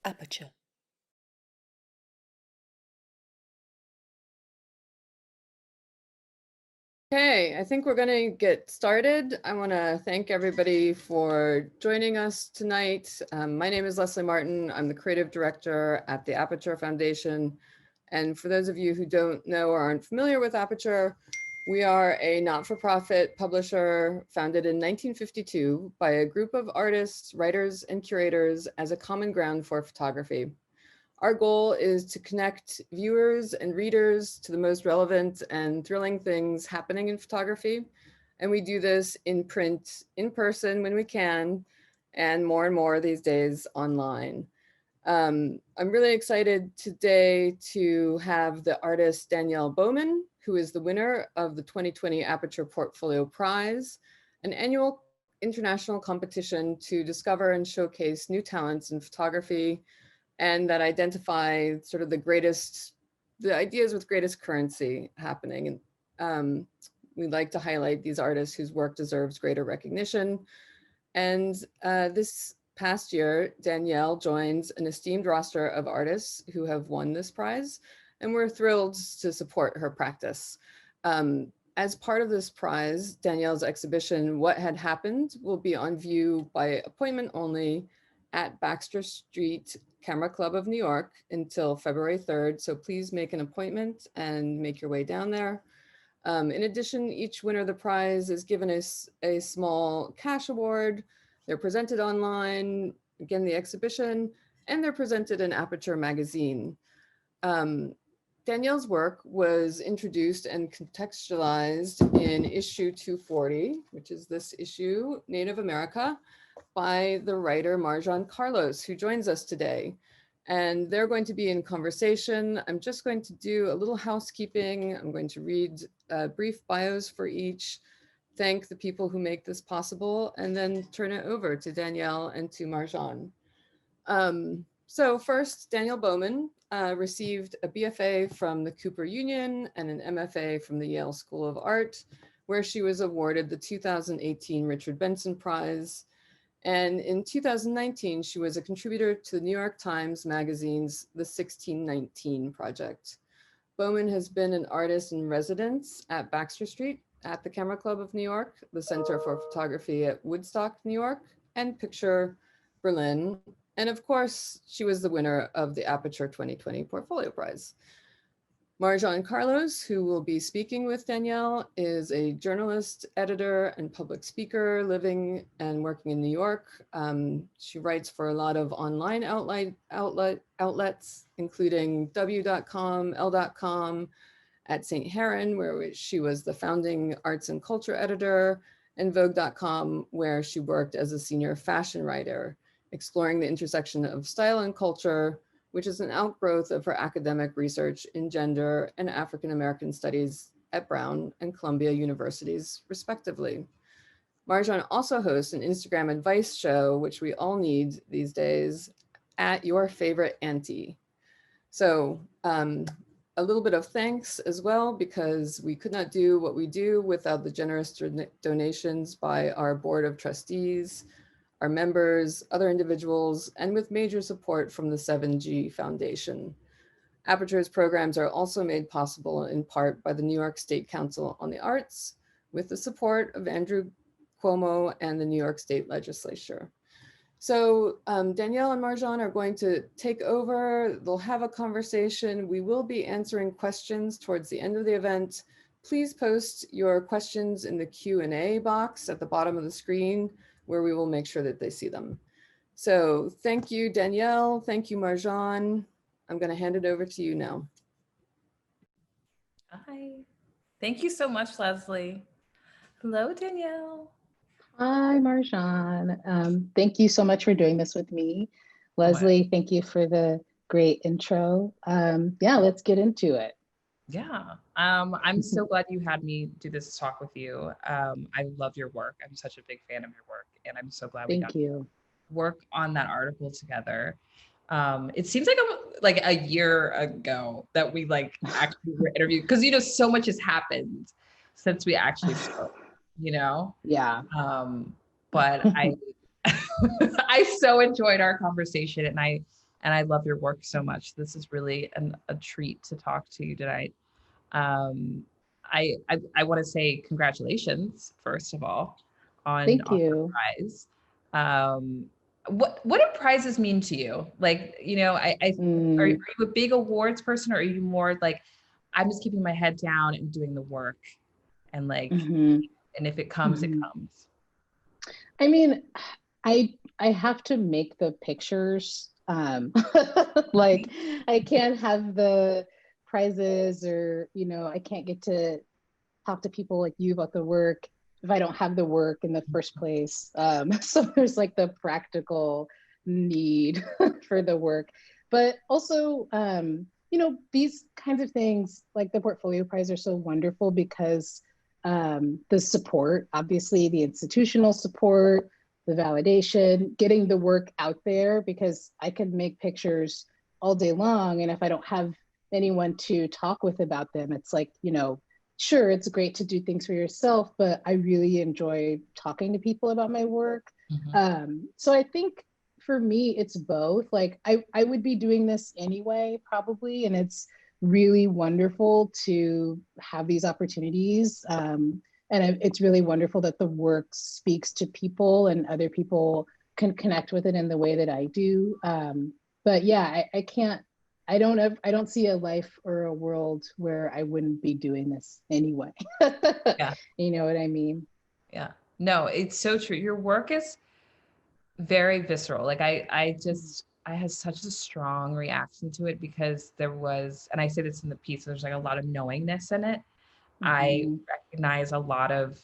Aperture. Okay, I think we're going to get started. I want to thank everybody for joining us tonight. My name is Lesley Martin. I'm the creative director at the Aperture Foundation. And for those of you who don't know or aren't familiar with Aperture, we are a not-for-profit publisher founded in 1952 by a group of artists, writers, and curators as a common ground for photography. Our goal is to connect viewers and readers to the most relevant and thrilling things happening in photography. And we do this in print, in person when we can, and more these days online. I'm really excited today to have the artist Dannielle Bowman, who is the winner of the 2020 Aperture Portfolio Prize, an annual international competition to discover and showcase new talents in photography and that identify sort of the ideas with greatest currency happening. And we'd like to highlight these artists whose work deserves greater recognition. And this past year, Dannielle joins an esteemed roster of artists who have won this prize, and we're thrilled to support her practice. As part of this prize, Dannielle's exhibition, What Had Happened, will be on view by appointment only at Baxter Street Camera Club of New York until February 3rd. So please make an appointment and make your way down there. In addition, each winner of the prize is given a small cash award. They're presented online, again, the exhibition, and they're presented in Aperture magazine. Dannielle's work was introduced and contextualized in issue 240, which is this issue, Native America, by the writer Marjon Carlos, who joins us today. And they're going to be in conversation. I'm just going to do a little housekeeping. I'm going to read brief bios for each, thank the people who make this possible, and then turn it over to Dannielle and to Marjon. So first, Dannielle Bowman received a BFA from the Cooper Union and an MFA from the Yale School of Art, where she was awarded the 2018 Richard Benson Prize. And in 2019, she was a contributor to the New York Times Magazine's The 1619 Project. Bowman has been an artist in residence at Baxter Street, at the Camera Club of New York, the Center for Photography at Woodstock, New York, and Picture Berlin. And of course, she was the winner of the Aperture 2020 Portfolio Prize. Marjon Carlos, who will be speaking with Dannielle, is a journalist, editor, and public speaker living and working in New York. She writes for a lot of online outlets, including W.com, L.com, at St. Heron, where she was the founding arts and culture editor, and Vogue.com, where she worked as a senior fashion writer, exploring the intersection of style and culture, which is an outgrowth of her academic research in gender and African American studies at Brown and Columbia Universities, respectively. Marjon also hosts an Instagram advice show, which we all need these days, at Your Favorite Auntie. So a little bit of thanks as well, because we could not do what we do without the generous donations by our board of trustees, our members, other individuals, and with major support from the 7G Foundation. Aperture's programs are also made possible in part by the New York State Council on the Arts, with the support of Andrew Cuomo and the New York State Legislature. So Dannielle and Marjon are going to take over. They'll have a conversation. We will be answering questions towards the end of the event. Please post your questions in the Q&A box at the bottom of the screen, where we will make sure that they see them. So thank you, Dannielle. Thank you, Marjon. I'm going to hand it over to you now. Hi. Thank you so much, Lesley. Hello, Dannielle. Hi, Marjon. Thank you so much for doing this with me. Lesley, thank you for the great intro. Yeah, let's get into it. Yeah, I'm so glad you had me do this talk with you. I love your work. I'm such a big fan of your work, and I'm so glad we got to work on that article together. It seems like a year ago that we actually were interviewed, because so much has happened since we actually spoke. Yeah. But I I so enjoyed our conversation, and I and I love your work so much. This is really a treat to talk to you tonight. I want to say congratulations, first of all, on the prize. What do prizes mean to you? Like, you know, are you a big awards person, or are you more like, I'm just keeping my head down and doing the work, and like, and if it comes, it comes? I mean, I have to make the pictures. Like, I can't have the prizes, or, you know, I can't get to talk to people like you about the work if I don't have the work in the first place. So there's like the practical need for the work, but also, you know, these kinds of things like the Portfolio Prize are so wonderful because the support, obviously the institutional support, the validation, getting the work out there, because I can make pictures all day long, and if I don't have anyone to talk with about them, it's like, you know, sure, it's great to do things for yourself, but I really enjoy talking to people about my work. So I think for me, it's both. Like, I would be doing this anyway, probably, and it's really wonderful to have these opportunities. And it's really wonderful that the work speaks to people and other people can connect with it in the way that I do. But yeah, I don't see a life or a world where I wouldn't be doing this anyway. Yeah. You know what I mean? Yeah. No, it's so true. Your work is very visceral. Like I had such a strong reaction to it because there was, and I say this in the piece, there's like a lot of knowingness in it. I recognize a lot of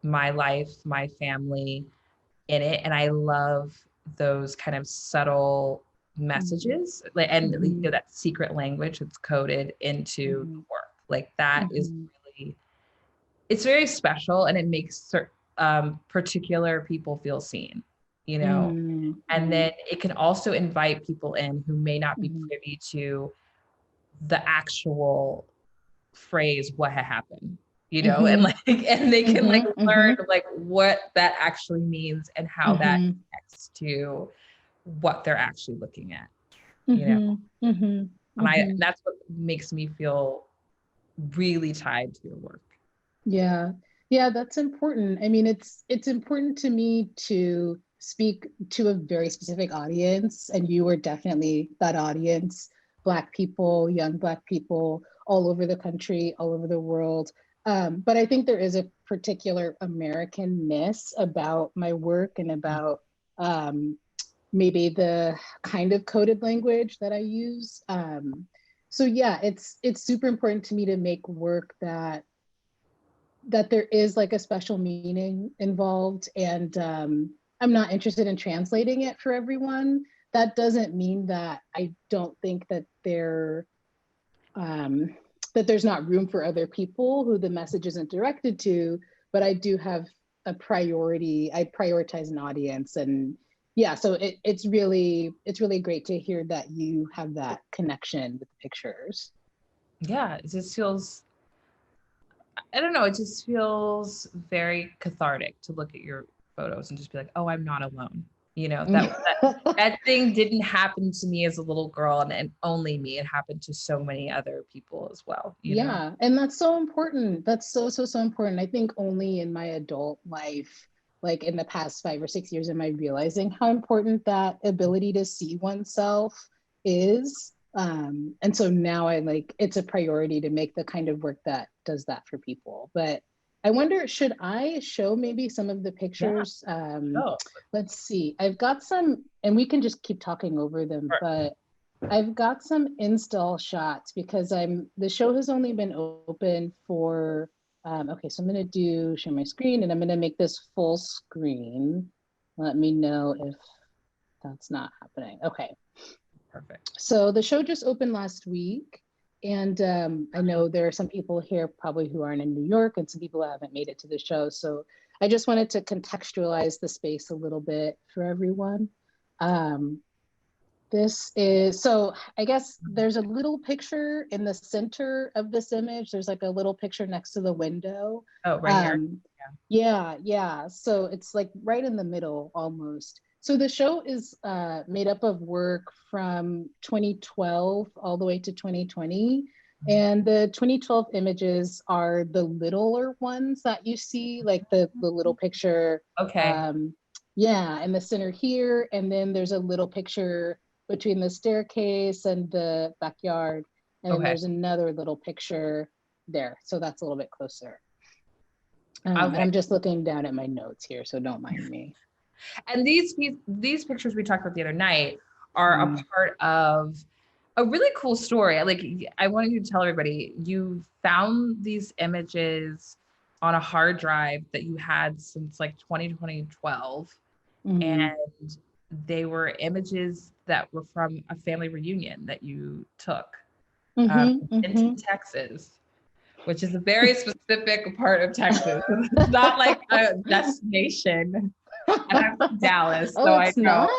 my life, my family in it. And I love those kind of subtle messages, and you know, that secret language that's coded into the work. Like that is really, it's very special, and it makes particular people feel seen, you know. And then it can also invite people in who may not be privy to the actual phrase "what had happened," you know, and like, and they can like learn like what that actually means and how that connects to what they're actually looking at, you know. And that's what makes me feel really tied to your work. Yeah, that's important. I mean, it's important to me to speak to a very specific audience, and you are definitely that audience. Black people, young Black people, all over the country, all over the world. But I think there is a particular Americanness about my work and about maybe the kind of coded language that I use. So yeah, it's super important to me to make work that there is like a special meaning involved, and I'm not interested in translating it for everyone. That doesn't mean that I don't think that there's not room for other people who the message isn't directed to, but I do have a priority. I prioritize an audience, and yeah, so it's really great to hear that you have that connection with the pictures. Yeah, it just feels, I don't know, it just feels very cathartic to look at your photos and just be like, oh, I'm not alone. You know, that thing didn't happen to me as a little girl, and only me. It happened to so many other people as well. You know? And that's so important. That's so important. I think only in my adult life, like in the past 5 or 6 years, am I realizing how important that ability to see oneself is. And so now it's a priority to make the kind of work that does that for people. But I wonder, should I show maybe some of the pictures? Let's see. I've got some, and we can just keep talking over them, but I've got some install shots because the show has only been open for, okay, so I'm gonna share my screen, and I'm gonna make this full screen. Let me know if that's not happening. Okay. Perfect. So the show just opened last week, and I know there are some people here probably who aren't in New York, and some people who haven't made it to the show. So I just wanted to contextualize the space a little bit for everyone. So I guess there's a little picture in the center of this image. There's like a little picture next to the window. Oh, right here. Yeah. So it's like right in the middle almost. So the show is made up of work from 2012 all the way to 2020. And the 2012 images are the littler ones that you see, like the little picture. Okay. Yeah, in the center here. And then there's a little picture between the staircase and the backyard. And then there's another little picture there. So that's a little bit closer. And I'm just looking down at my notes here, so don't mind me. And these pictures we talked about the other night are a part of a really cool story. Like, I wanted you to tell everybody, you found these images on a hard drive that you had since like 2012. And they were images that were from a family reunion that you took in Texas, which is a very specific part of Texas. It's not like a destination. And I'm from Dallas, so it's I know.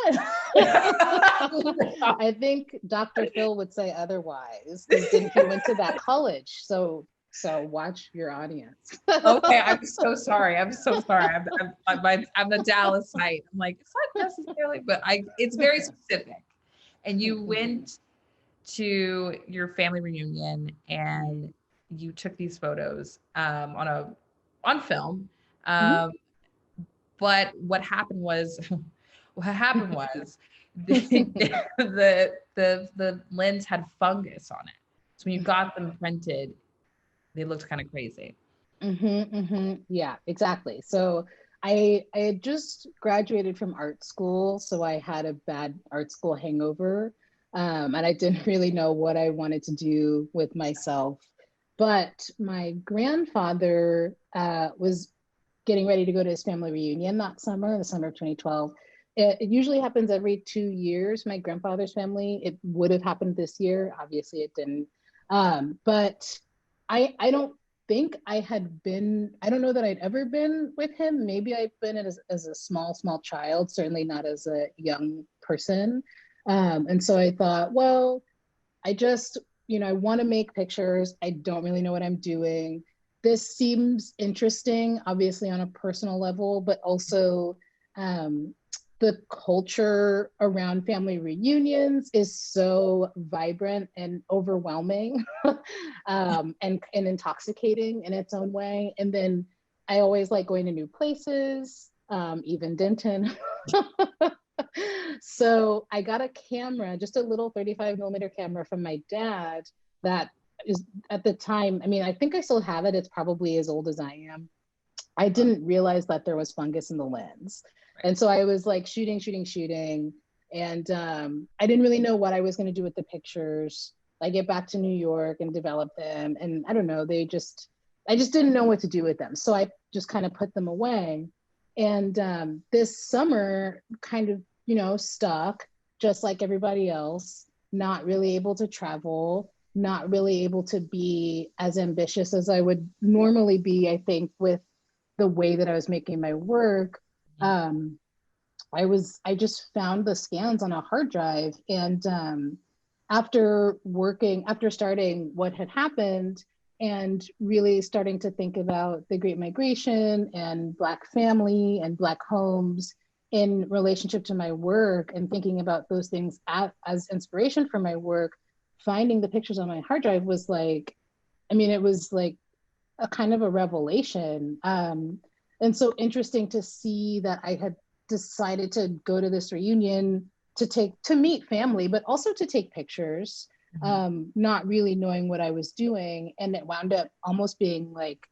I think Dr. Phil would say otherwise, because he went to that college. So watch your audience. Okay, I'm so sorry. I'm the Dallas site. I'm like, it's not necessarily, but it's very specific. And you went to your family reunion and you took these photos on film. But what happened was the lens had fungus on it. So when you got them printed, they looked kind of crazy. Yeah, exactly. So I had just graduated from art school, so I had a bad art school hangover, and I didn't really know what I wanted to do with myself. But my grandfather was getting ready to go to his family reunion that summer, the summer of 2012. It usually happens every 2 years. My grandfather's family, it would have happened this year. Obviously it didn't. But I don't think I had been, I don't know that I'd ever been with him. Maybe I've been as a small child, certainly not as a young person. And so I thought, well, I just, I want to make pictures. I don't really know what I'm doing. This seems interesting, obviously on a personal level, but also the culture around family reunions is so vibrant and overwhelming and intoxicating in its own way. And then I always like going to new places, even Denton. So I got a camera, just a little 35 millimeter camera from my dad that is at the time, I mean, I think I still have it. It's probably as old as I am. I didn't realize that there was fungus in the lens. Right. And so I was like shooting. And I didn't really know what I was going to do with the pictures. I get back to New York and develop them. And I don't know, I just didn't know what to do with them. So I just kind of put them away. And this summer kind of, stuck just like everybody else, not really able to travel, not really able to be as ambitious as I would normally be, I think, with the way that I was making my work. I just found the scans on a hard drive. And after starting what had happened and really starting to think about the Great Migration and Black family and Black homes in relationship to my work and thinking about those things as inspiration for my work, finding the pictures on my hard drive was like, it was like a kind of a revelation. And so interesting to see that I had decided to go to this reunion to meet family, but also to take pictures, not really knowing what I was doing. And it wound up almost being like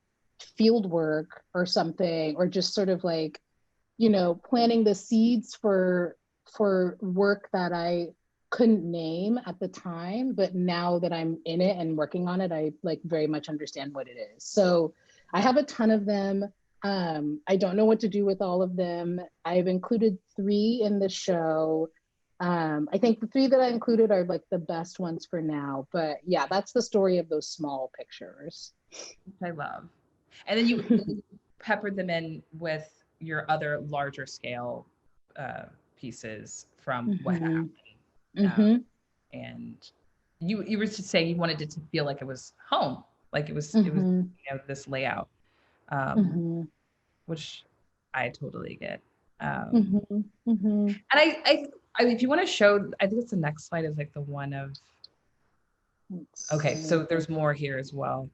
field work or something, or just sort of like, planting the seeds for work that I couldn't name at the time, but now that I'm in it and working on it, I like very much understand what it is. So I have a ton of them. I don't know what to do with all of them. I've included 3 in the show. I think the 3 that I included are like the best ones for now, but yeah, that's the story of those small pictures. Which I love. And then you peppered them in with your other larger scale pieces from what happened. And you were just saying you wanted it to feel like it was home, like it was this layout, which I totally get. And I if you want to show, I think it's the next slide is like the one of, okay, so there's more here as well.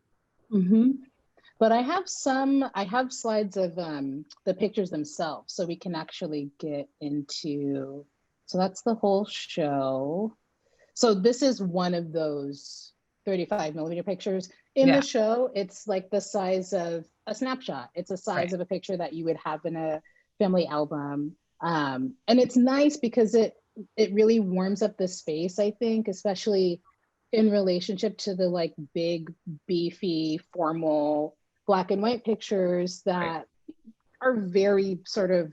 But I have slides of the pictures themselves, so we can actually get into, so that's the whole show. So this is one of those 35mm pictures. In the show, it's like the size of a snapshot. It's the size of a picture that you would have in a family album. And it's nice because it really warms up the space, I think, especially in relationship to the like big, beefy, formal Black and white pictures that are very sort of,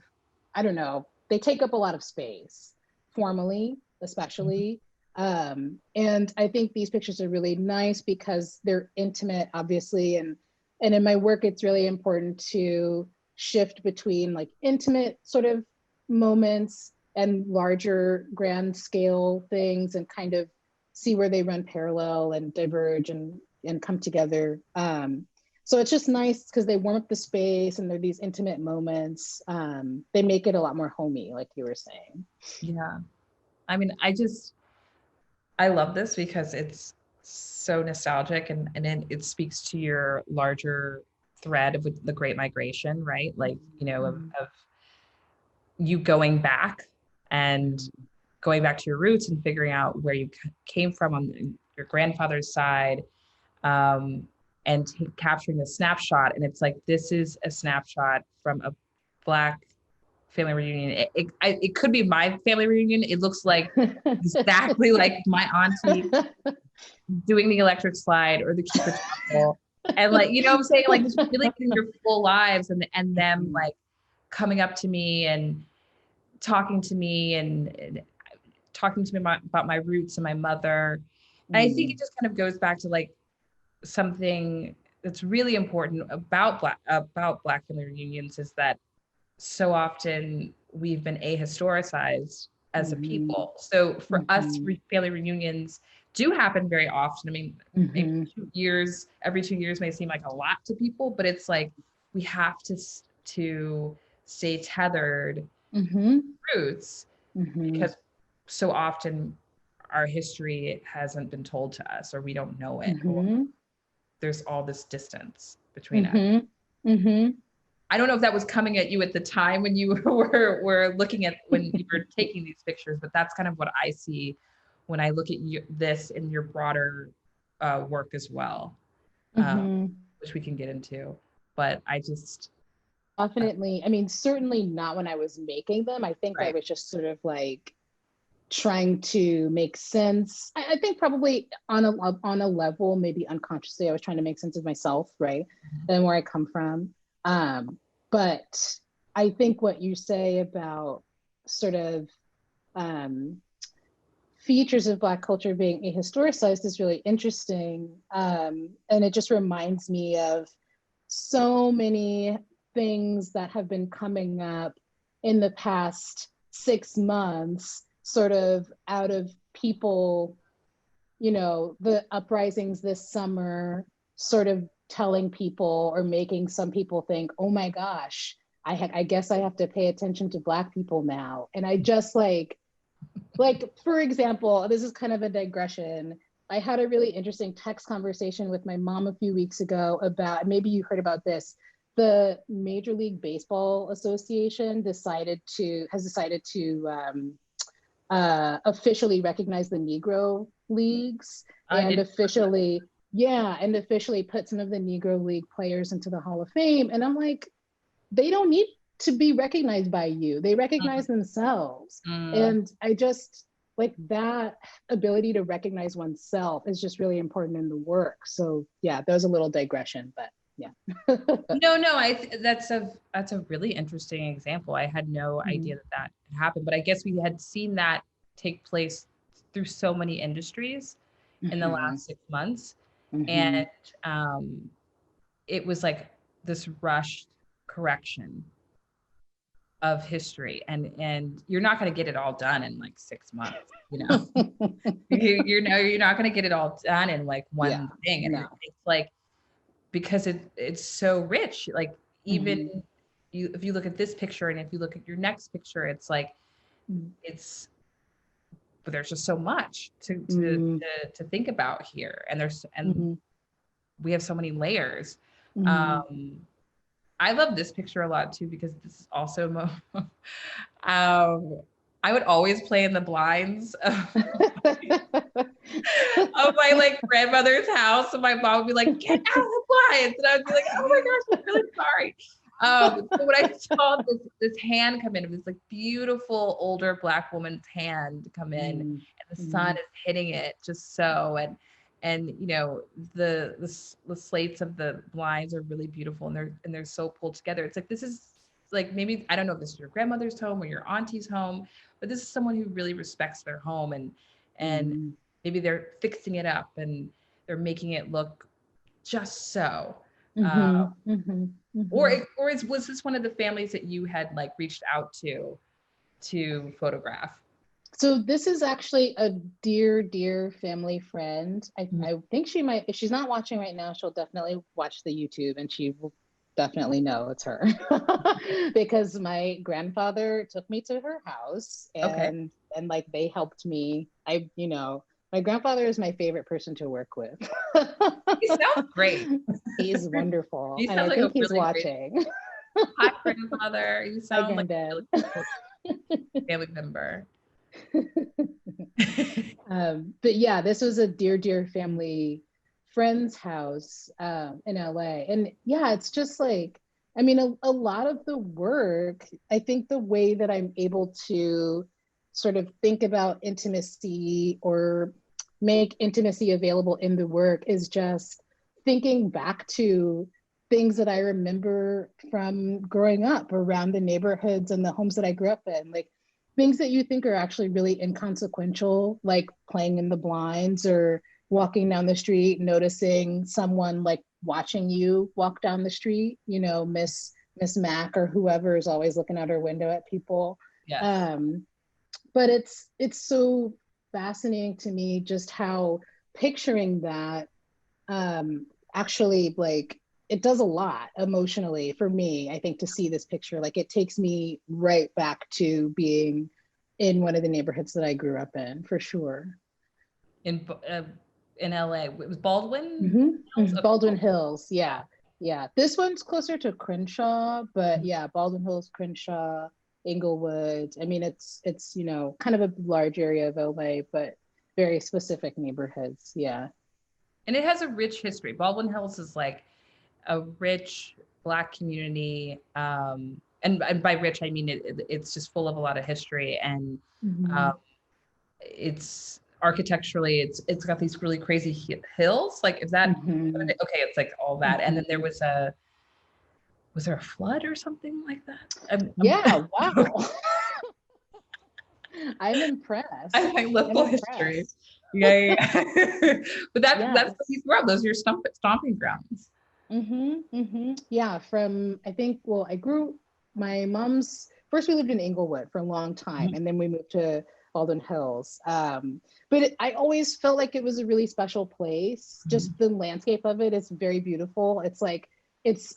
I don't know, they take up a lot of space, formally, especially. And I think these pictures are really nice because they're intimate, obviously. And in my work, it's really important to shift between like intimate sort of moments and larger grand scale things and kind of see where they run parallel and diverge and come together. So it's just nice because they warm up the space and they're these intimate moments. They make it a lot more homey, like you were saying. Yeah. I mean, I love this because it's so nostalgic and it speaks to your larger thread of the Great Migration, right? Like, you know, of you going back and going back to your roots and figuring out where you came from on your grandfather's side, and capturing the snapshot. And it's like, this is a snapshot from a Black family reunion. It could be my family reunion. It looks like exactly like my auntie doing the electric slide or the keeper towel. And like, you know what I'm saying? Like, just really getting your full lives and them like coming up to me and talking to me and talking to me about my roots and my mother. And I think it just kind of goes back to like something that's really important about Black family reunions is that so often we've been ahistoricized as a people. So for us, family reunions do happen very often. I mean, maybe every 2 years may seem like a lot to people, but it's like we have to stay tethered roots because so often our history hasn't been told to us or we don't know it. Or there's all this distance between us. I don't know if that was coming at you at the time when you were looking at, when you were taking these pictures, but that's kind of what I see when I look at this in your broader work as well, which we can get into. But I just... Definitely. I mean, certainly not when I was making them. I think I was just sort of like trying to make sense. I think probably on a level, maybe unconsciously, I was trying to make sense of myself, right? And where I come from. But I think what you say about sort of features of Black culture being ahistoricized is really interesting. And it just reminds me of so many things that have been coming up in the past 6 months, sort of out of people, you know, the uprisings this summer, sort of telling people or making some people think, oh my gosh, I guess I have to pay attention to Black people now. And I just like, for example, this is kind of a digression. I had a really interesting text conversation with my mom a few weeks ago about, maybe you heard about this, the Major League Baseball Association has decided to officially recognize the Negro leagues and officially put some of the Negro League players into the Hall of Fame. And I'm like, they don't need to be recognized by you. They recognize themselves. And I just like that ability to recognize oneself is just really important in the work. So yeah, that was a little digression, but yeah. No, that's a really interesting example. I had no idea that had happened, but I guess we had seen that take place through so many industries in the last 6 months. And it was like this rushed correction of history, and you're not going to get it all done in like 6 months, you know. you're not going to get it all done in like one thing. And it's like, because it's so rich, like even if you look at this picture and if you look at your next picture, it's like, but there's just so much to think about here. And we have so many layers. I love this picture a lot too, because this is also, I would always play in the blinds of my like grandmother's house, and my mom would be like, "Get out of the blinds," and I would be like, "Oh my gosh, I'm really sorry." So when I saw this hand come in, it was like beautiful older Black woman's hand come in, and the sun is hitting it just so, and you know the slates of the blinds are really beautiful, and they're so pulled together. It's like, this is like, maybe, I don't know if this is your grandmother's home or your auntie's home, but this is someone who really respects their home, and maybe they're fixing it up and they're making it look just so. Was this one of the families that you had like reached out to photograph? So this is actually a dear family friend. I think she might, if she's not watching right now, she'll definitely watch the YouTube, and she will definitely know it's her. Because my grandfather took me to her house, and like they helped me. My grandfather is my favorite person to work with. He sounds great. He's wonderful. He and I like think he's really watching. Hi, grandfather. You sound like a really cool family member. But yeah, this was a dear family friend's house in LA. And yeah, it's just like, I mean, a lot of the work, I think the way that I'm able to sort of think about intimacy or make intimacy available in the work is just thinking back to things that I remember from growing up around the neighborhoods and the homes that I grew up in. Like things that you think are actually really inconsequential, like playing in the blinds or walking down the street, noticing someone like watching you walk down the street, you know, Miss Mac or whoever is always looking out her window at people. Yes. But it's so fascinating to me just how picturing that actually, like, it does a lot emotionally for me. I think to see this picture, like it takes me right back to being in one of the neighborhoods that I grew up in, for sure. In LA, it was Baldwin? Hills? Baldwin Hills, yeah. This one's closer to Crenshaw, but yeah, Baldwin Hills, Crenshaw, Inglewood. I mean, it's you know, kind of a large area of LA, but very specific neighborhoods. Yeah. And it has a rich history. Baldwin Hills is like a rich Black community. And by rich, I mean it's just full of a lot of history, and it's architecturally, it's got these really crazy hills. Like, is that okay? It's like all that, and then was there a flood or something like that? Yeah. Wow. I'm impressed. I like local history. Yeah. But that's where you grew up. Those are your stomping grounds. Yeah, from, I think, well, my mom's, first we lived in Inglewood for a long time, and then we moved to Baldwin Hills. But I always felt like it was a really special place. Just the landscape of it is very beautiful. It's like, it's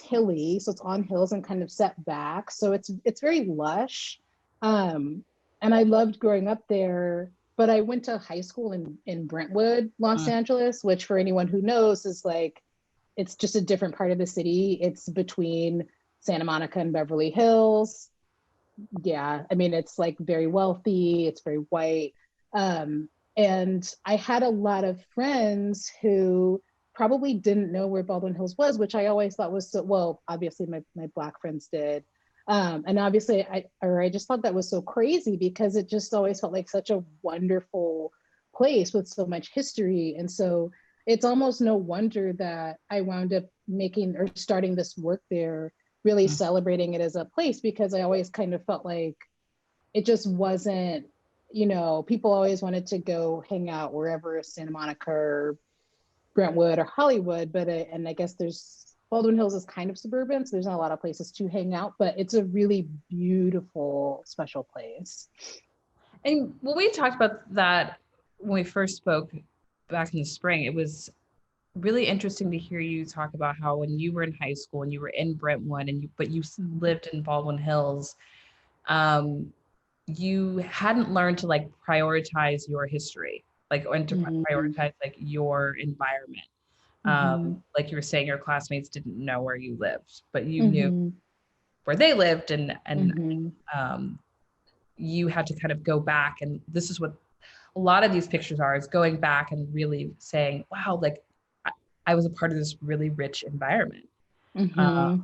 hilly, so it's on hills and kind of set back. So it's very lush. And I loved growing up there, but I went to high school in Brentwood, Los Angeles, which for anyone who knows is like, it's just a different part of the city. It's between Santa Monica and Beverly Hills. Yeah, I mean, it's like very wealthy, it's very white. And I had a lot of friends who probably didn't know where Baldwin Hills was, which I always thought was so, well, obviously my Black friends did. And obviously I just thought that was so crazy because it just always felt like such a wonderful place with so much history. And so it's almost no wonder that I wound up making or starting this work there, really celebrating it as a place, because I always kind of felt like it just wasn't, you know, people always wanted to go hang out wherever, Santa Monica or Brentwood or Hollywood, but and I guess Baldwin Hills is kind of suburban, so there's not a lot of places to hang out, but it's a really beautiful, special place. And when we talked about that when we first spoke back in the spring, it was really interesting to hear you talk about how when you were in high school and you were in Brentwood but you lived in Baldwin Hills, you hadn't learned to like prioritize your history, like, and to prioritize like your environment. Like you were saying, your classmates didn't know where you lived, but you knew where they lived, and you had to kind of go back, and this is what a lot of these pictures are, is going back and really saying, wow, like I was a part of this really rich environment. And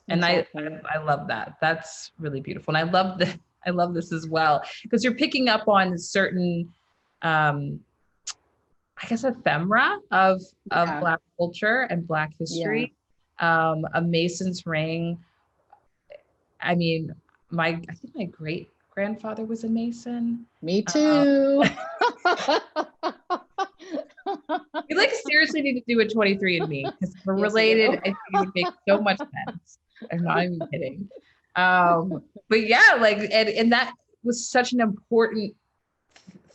exactly. I love that. That's really beautiful. And I love this as well, because you're picking up on certain, I guess, ephemera of Black culture and Black history. A Mason's ring. I mean, I think my great grandfather was a Mason. Me too. You like seriously need to do a 23andMe, because we're related. I think it would make so much sense. I'm not even kidding. But yeah, like, and that was such an important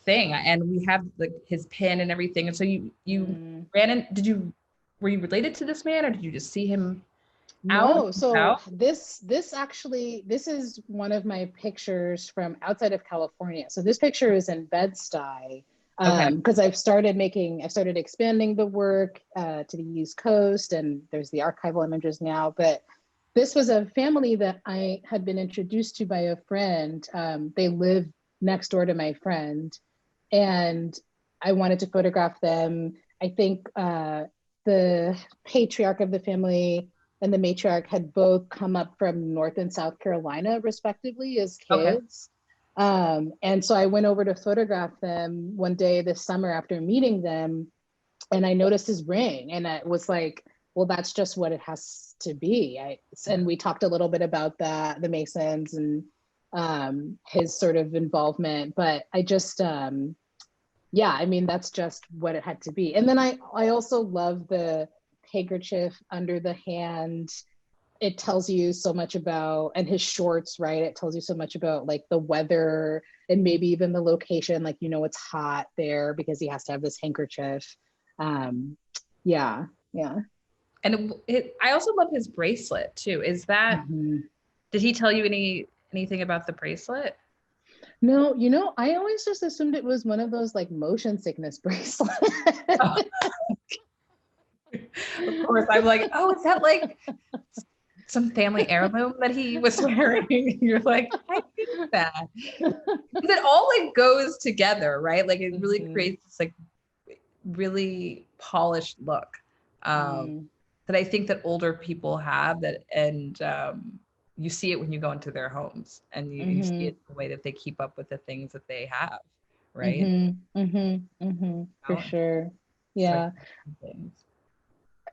thing. And we have like his pin and everything. And so you ran in, were you related to this man, or did you just see him out? No, so this is one of my pictures from outside of California. So this picture is in Bed-Stuy. Because I've started expanding the work to the East Coast, and there's the archival images now. But this was a family that I had been introduced to by a friend. They live next door to my friend, and I wanted to photograph them. I think the patriarch of the family and the matriarch had both come up from North and South Carolina, respectively, as kids. And so I went over to photograph them one day this summer after meeting them, and I noticed his ring, and I was like, well, that's just what it has to be. And we talked a little bit about that, the Masons, and his sort of involvement, but I just, yeah, I mean, that's just what it had to be. And then I also love the handkerchief under the hand. It tells you so much about, and his shorts, right? It tells you so much about like the weather and maybe even the location, like, you know, it's hot there because he has to have this handkerchief. Yeah. And I also love his bracelet too. Is that, did he tell you anything about the bracelet? No, you know, I always just assumed it was one of those like motion sickness bracelets. Oh. Of course, I'm like, oh, is that like some family heirloom that he was wearing? You're like, I get that. Because it all like goes together, right? Like it really creates this like really polished look that I think that older people have, that, and you see it when you go into their homes, and you see it the way that they keep up with the things that they have, right? For sure. Yeah.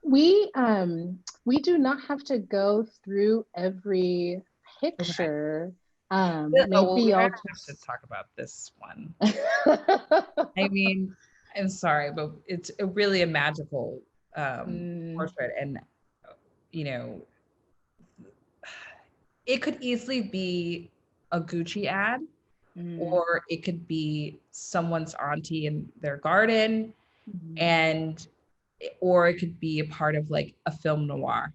We do not have to go through every picture. Maybe I'll have to talk about this one. I mean, I'm sorry, but it's really a magical portrait, and you know, it could easily be a Gucci ad, or it could be someone's auntie in their garden, or it could be a part of like a film noir,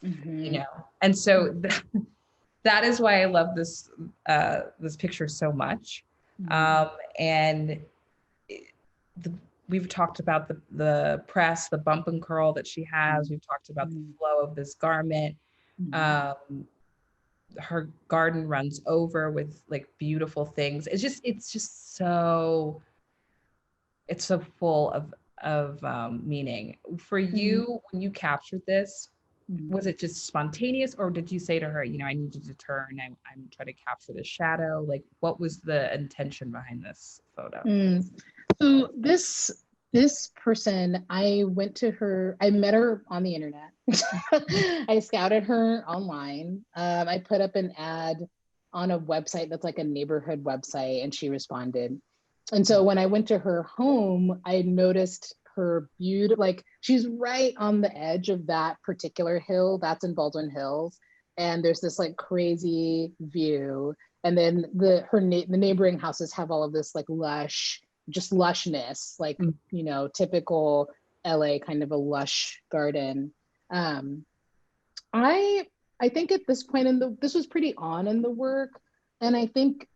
you know. And so that is why I love this this picture so much. And we've talked about the press, the bump and curl that she has. We've talked about the flow of this garment. Her garden runs over with like beautiful things. It's just so full of meaning. For you, when you captured this, was it just spontaneous, or did you say to her, you know, I need you to turn, I'm trying to capture the shadow? Like, what was the intention behind this photo? So this person, I met her on the internet. I scouted her online. I put up an ad on a website that's like a neighborhood website, and she responded. And so when I went to her home, I noticed her beauty, like she's right on the edge of that particular hill that's in Baldwin Hills. And there's this like crazy view. And then the neighboring houses have all of this like lush just lushness, like, you know, typical LA kind of a lush garden. I think at this point this was pretty on in the work. And I think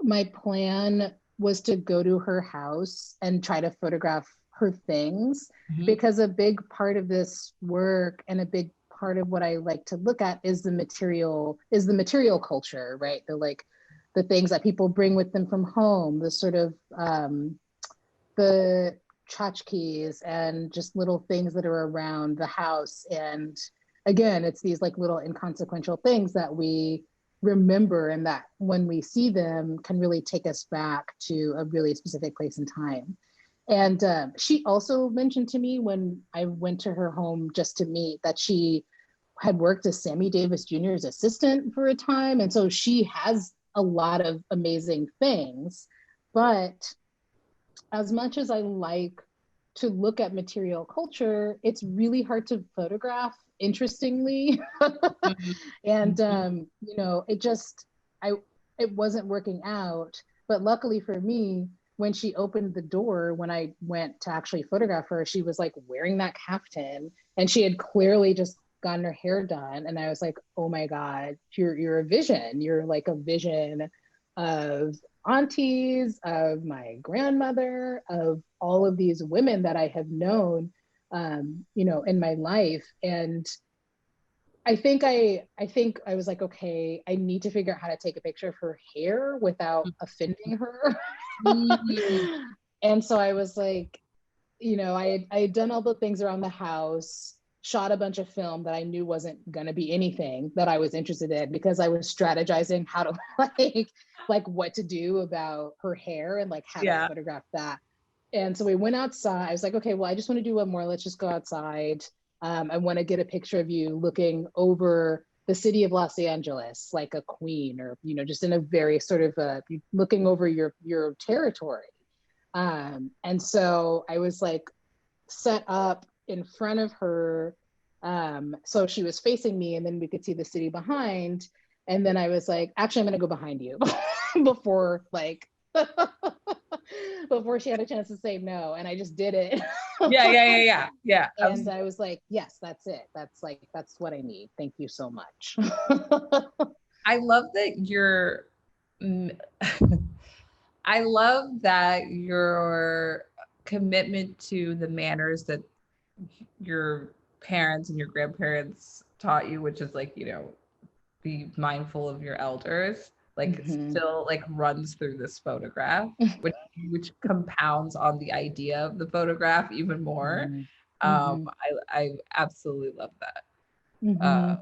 my plan was to go to her house and try to photograph her things, because a big part of this work and a big part of what I like to look at is the material culture, right? The things that people bring with them from home, the sort of the tchotchkes and just little things that are around the house. And again, it's these like little inconsequential things that we remember, and that when we see them can really take us back to a really specific place and time. And she also mentioned to me when I went to her home just to meet that she had worked as Sammy Davis Jr.'s assistant for a time. And so she has a lot of amazing things. But as much as I like to look at material culture, it's really hard to photograph interestingly. And, you know, it wasn't working out. But luckily for me, when she opened the door, when I went to actually photograph her, she was like wearing that caftan, and she had clearly just gotten her hair done. And I was like, oh my God, you're a vision. You're like a vision of aunties, of my grandmother, of all of these women that I have known, you know, in my life. And I think I was like, okay, I need to figure out how to take a picture of her hair without offending her. And so I was like, you know, I had done all the things around the house, shot a bunch of film that I knew wasn't going to be anything that I was interested in, because I was strategizing how to like what to do about her hair and like how to photograph that. And so we went outside. I was like, okay, well, I just want to do one more. Let's just go outside. I want to get a picture of you looking over the city of Los Angeles, like a queen, or, you know, just in a very sort of looking over your territory. And so I was like set up in front of her. So she was facing me, and then we could see the city behind. And then I was like, actually, I'm going to go behind you before she had a chance to say no. And I just did it. Yeah. And I was like, yes, that's it. That's what I need. Thank you so much. I love that your commitment to the manners that your parents and your grandparents taught you, which is like, you know, be mindful of your elders, like still like runs through this photograph, which compounds on the idea of the photograph even more. I absolutely love that.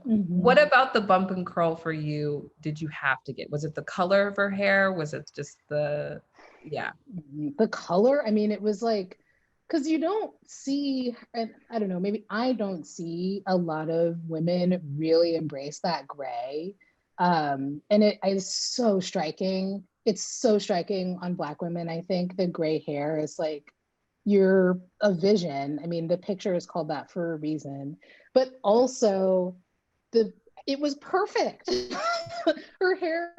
What about the bump and curl for you? Did you have to get, was it the color of her hair? Was it just the color? I mean, it was like, because you don't see, and I don't know, maybe I don't see a lot of women really embrace that gray. And it is so striking. It's so striking on Black women. I think the gray hair is like, you're a vision. I mean, the picture is called that for a reason, but also it was perfect. Her hair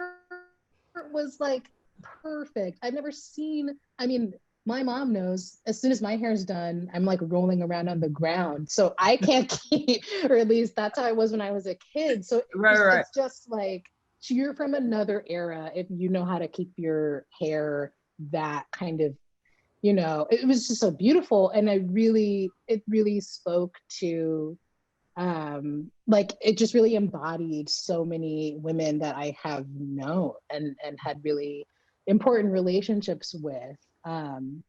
was like perfect. I've never seen, I mean, my mom knows as soon as my hair's done, I'm like rolling around on the ground. So I can't keep, or at least that's how I was when I was a kid. So it's just like, you're from another era if you know how to keep your hair that kind of, you know, it was just so beautiful. And it really spoke to, like, it just really embodied so many women that I have known and had really important relationships with. And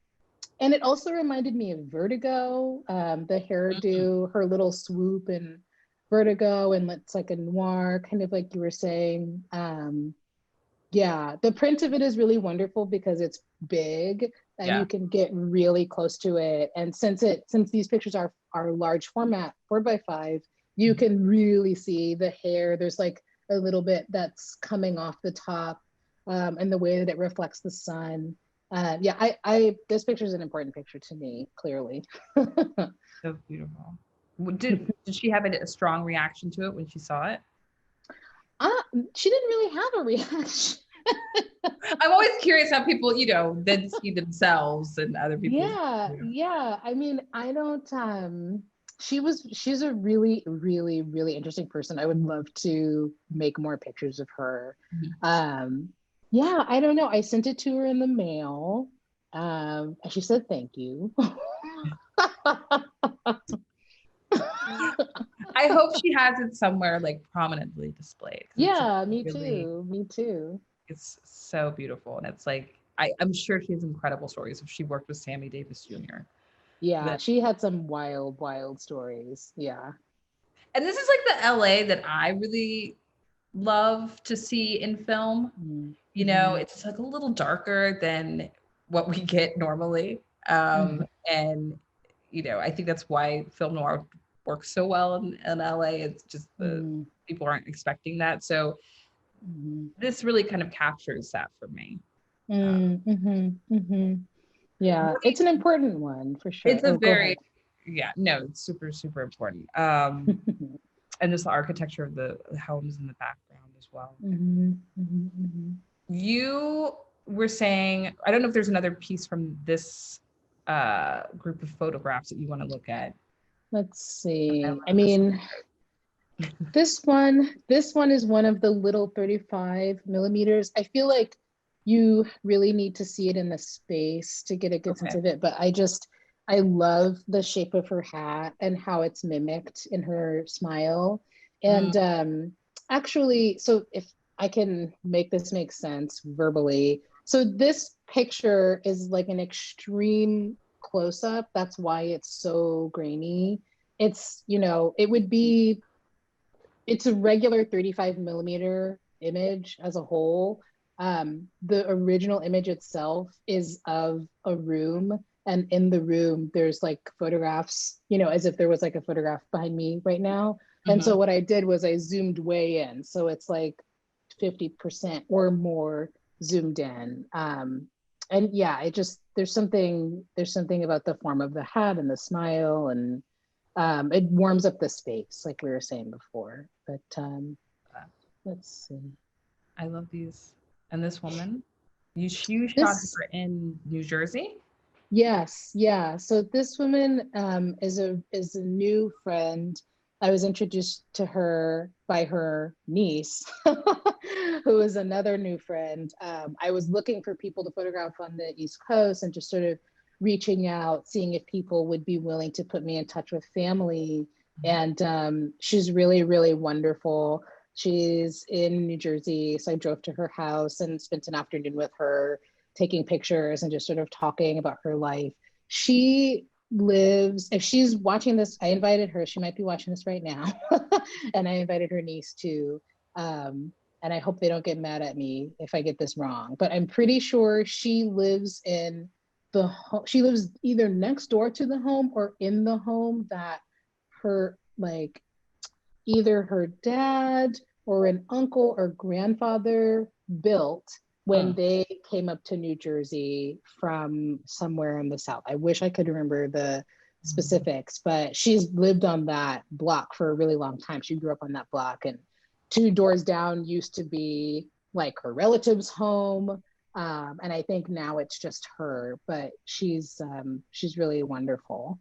it also reminded me of Vertigo, the hairdo, her little swoop in Vertigo, and it's like a noir, kind of like you were saying. Yeah, the print of it is really wonderful because it's big and you can get really close to it. And since these pictures are large format, 4x5, you can really see the hair. There's like a little bit that's coming off the top, and the way that it reflects the sun. This picture is an important picture to me, clearly. So beautiful. Did she have a strong reaction to it when she saw it? She didn't really have a reaction. I'm always curious how people, you know, then see themselves and other people. Yeah. I mean, I don't, she's a really, really, really interesting person. I would love to make more pictures of her. Yeah, I don't know. I sent it to her in the mail. And she said, thank you. I hope she has it somewhere like prominently displayed. Yeah, me too. Me too. It's so beautiful. And it's like, I'm sure she has incredible stories if she worked with Sammy Davis Jr. Yeah, she had some wild, wild stories. Yeah. And this is like the LA that I really love to see in film. You know, it's like a little darker than what we get normally. And, you know, I think that's why film noir works so well in LA. It's just the people aren't expecting that. So this really kind of captures that for me. Yeah, it's an important one for sure. It's a very, no, it's super, super important. And just the architecture of the homes in the background as well. You were saying, I don't know if there's another piece from this group of photographs that you want to look at. Let's see. I mean, this one is one of the little 35 millimeters. I feel like you really need to see it in the space to get a good sense of it. But I love the shape of her hat and how it's mimicked in her smile. And actually, so if I can make this make sense verbally. So this picture is like an extreme close-up. That's why it's so grainy. It's, you know, it's a regular 35 millimeter image as a whole. The original image itself is of a room, and in the room there's like photographs, you know, as if there was like a photograph behind me right now. And so what I did was I zoomed way in, so it's like 50% or more zoomed in. And yeah, there's something about the form of the hat and the smile, and it warms up the space, like we were saying before. But let's see. I love these. And this woman, you shot her in New Jersey? Yes, yeah. So this woman is a new friend. I was introduced to her by her niece, who is another new friend. I was looking for people to photograph on the East Coast and just sort of reaching out, seeing if people would be willing to put me in touch with family. And she's really, really wonderful. She's in New Jersey. So I drove to her house and spent an afternoon with her, taking pictures and just sort of talking about her life. She lives, if she's watching this, I invited her, she might be watching this right now. And I invited her niece too. And I hope they don't get mad at me if I get this wrong, but I'm pretty sure she lives in the home. She lives either next door to the home or in the home that her, like, either her dad or an uncle or grandfather built when they came up to New Jersey from somewhere in the South. I wish I could remember the specifics, but she's lived on that block for a really long time. She grew up on that block, and 2 doors down used to be like her relative's home. And I think now it's just her, but she's really wonderful.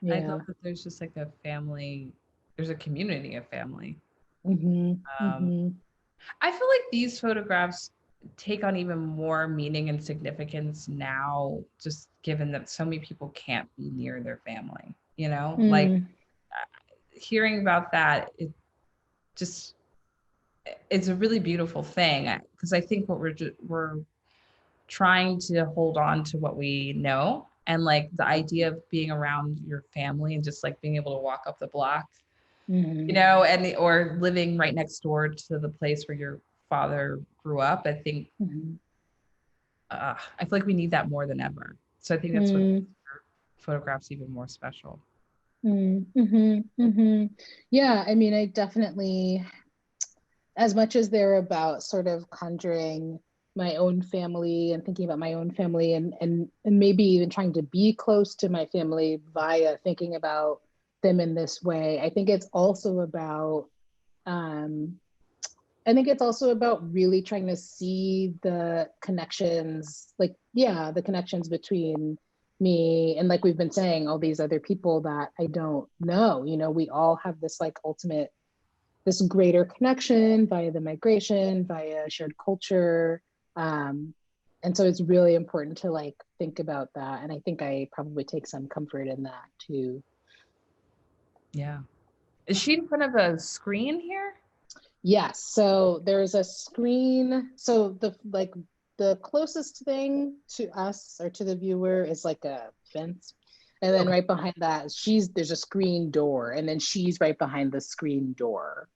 Yeah. I love that there's just like a family, there's a community of family. I feel like these photographs take on even more meaning and significance now, just given that so many people can't be near their family, you know? Like hearing about that, it's a really beautiful thing, because I think what we're trying to hold on to what we know, and like the idea of being around your family and just like being able to walk up the block, you know, or living right next door to the place where your father grew up. I think I feel like we need that more than ever. So I think that's what makes your photographs even more special. Yeah, I mean, I definitely, as much as they're about sort of conjuring my own family and thinking about my own family, and maybe even trying to be close to my family via thinking about them in this way, I think it's also about I think it's also about really trying to see the connections, like, yeah, the connections between me and, like we've been saying, all these other people that I don't know. You know, we all have this like ultimate, this greater connection via the migration, via shared culture. And so it's really important to like think about that. And I think I probably take some comfort in that too. Yeah. Is she in front of a screen here? Yes. So there's a screen. So the closest thing to us or to the viewer is like a fence. And then right behind that, there's a screen door, and then she's right behind the screen door.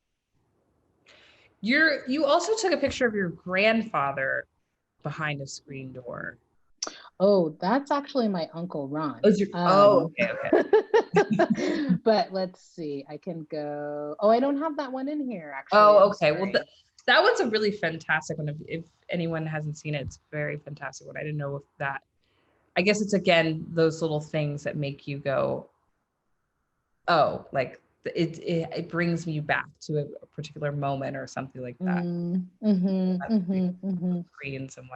You also took a picture of your grandfather behind a screen door. Oh, that's actually my Uncle Ron. Okay. But let's see, I can go. Oh, I don't have that one in here, actually. Oh, okay. Well, that one's a really fantastic one. If anyone hasn't seen it, it's a very fantastic one. I didn't know if that, I guess it's again, those little things that make you go, oh, like it brings me back to a particular moment or something like that. Screens and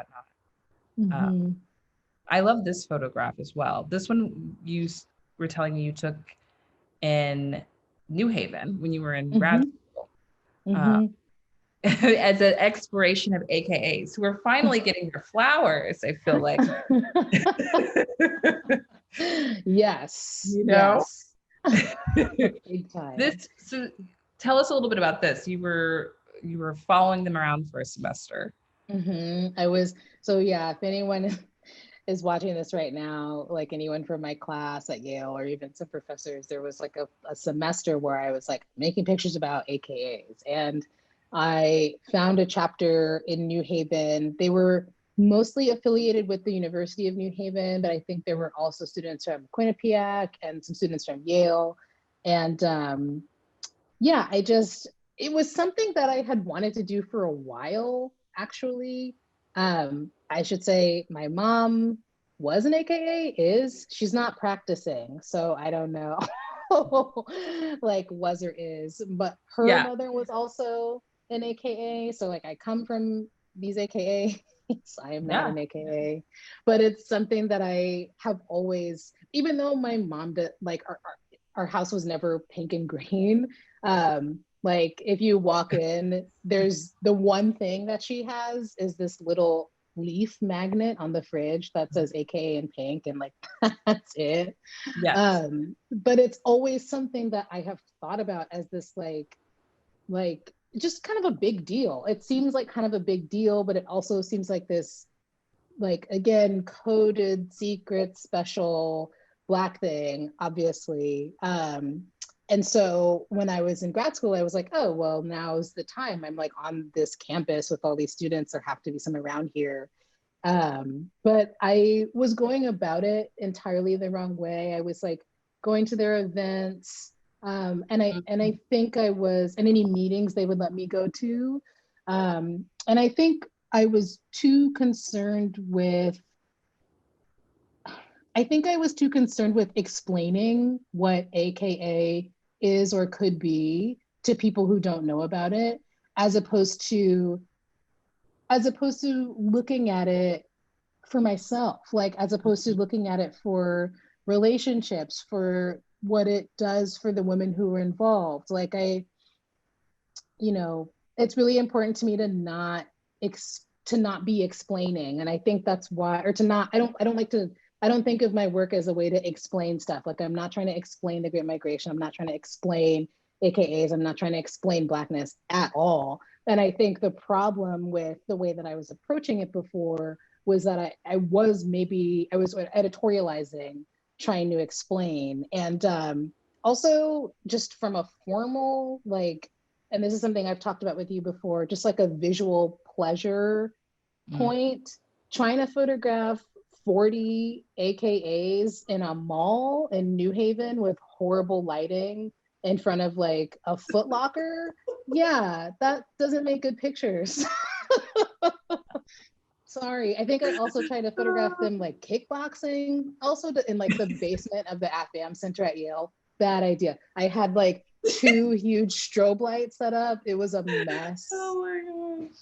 whatnot. I love this photograph as well. This one you were telling me you took in New Haven when you were in grad school. As an exploration of AKAs who are finally getting their flowers, I feel like. Yes. You know? Yes. Big time. So tell us a little bit about this. You were following them around for a semester. I was, so yeah, if anyone is watching this right now, like anyone from my class at Yale or even some professors, there was like a semester where I was like making pictures about AKAs, and I found a chapter in New Haven. They were mostly affiliated with the University of New Haven, but I think there were also students from Quinnipiac and some students from Yale. And yeah, it was something that I had wanted to do for a while, actually. I should say my mom was an AKA, she's not practicing, so I don't know like was or is, but her mother was also an AKA. So like I come from these AKAs. I am not an AKA, but it's something that I have always, even though my mom did, like our house was never pink and green. Like if you walk in, there's the one thing that she has is this little leaf magnet on the fridge that says AKA in pink, and like that's it. But it's always something that I have thought about as this like just kind of a big deal. It seems like kind of a big deal, but it also seems like this, like, again, coded, secret, special Black thing, obviously. And so when I was in grad school, I was like, oh, well, now's the time. I'm like on this campus with all these students. There have to be some around here. But I was going about it entirely the wrong way. I was like going to their events, and I think I was, and any meetings they would let me go to. And I think I was too concerned with explaining what AKA is or could be to people who don't know about it, as opposed to looking at it for myself, like as opposed to looking at it for relationships, for what it does for the women who were involved. Like it's really important to me to not be explaining. And I think that's why, or to not, I don't think of my work as a way to explain stuff. Like I'm not trying to explain the Great Migration. I'm not trying to explain AKAs. I'm not trying to explain Blackness at all. And I think the problem with the way that I was approaching it before was that I was editorializing, trying to explain. And also just from a formal, like, and this is something I've talked about with you before, just like a visual pleasure point, trying to photograph 40 AKAs in a mall in New Haven with horrible lighting in front of like a Foot Locker. Yeah, that doesn't make good pictures. Sorry. I think I also tried to photograph them like kickboxing, also in like the basement of the AFAM Center at Yale. Bad idea. I had like 2 huge strobe lights set up. It was a mess. Oh my gosh.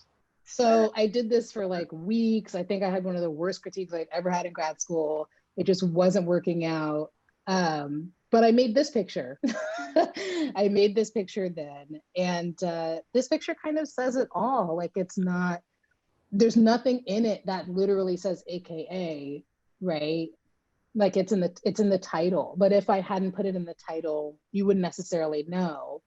So I did this for like weeks. I think I had one of the worst critiques I'd ever had in grad school. It just wasn't working out. But I made this picture. I made this picture then. And this picture kind of says it all. Like, it's not, there's nothing in it that literally says AKA, right? Like, it's in the title. But if I hadn't put it in the title, you wouldn't necessarily know.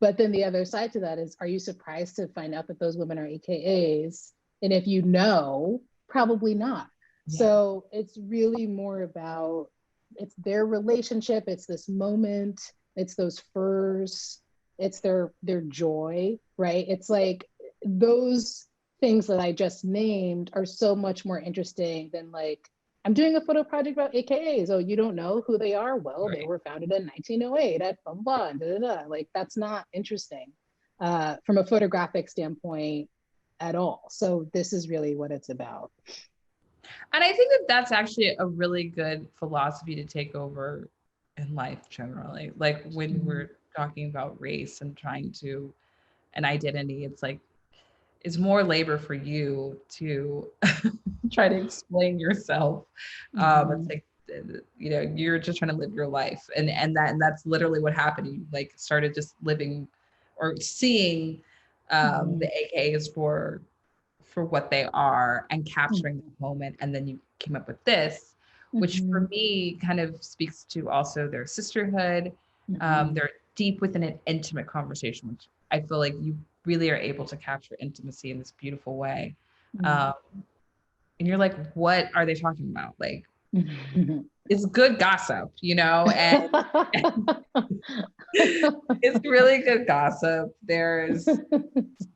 But then the other side to that is, are you surprised to find out that those women are AKAs? And if you know, probably not. Yeah. So it's really more about, it's their relationship, it's this moment, it's those furs, it's their joy, right? It's like those things that I just named are so much more interesting than like, I'm doing a photo project about AKAs. Oh, you don't know who they are? Well, right. They were founded in 1908 at blah, blah, da, da, da. Like, that's not interesting from a photographic standpoint at all. So this is really what it's about. And I think that that's actually a really good philosophy to take over in life generally. Like when we're talking about race and trying to, an identity, it's like, it's more labor for you to try to explain yourself. It's like, you know, you're just trying to live your life. And that's literally what happened. You like started just living or seeing the AKAs for what they are and capturing the moment. And then you came up with this, which for me kind of speaks to also their sisterhood. They're deep within an intimate conversation, which I feel like you really are able to capture intimacy in this beautiful way. And you're like, what are they talking about? Like, it's good gossip, you know, and it's really good gossip. There's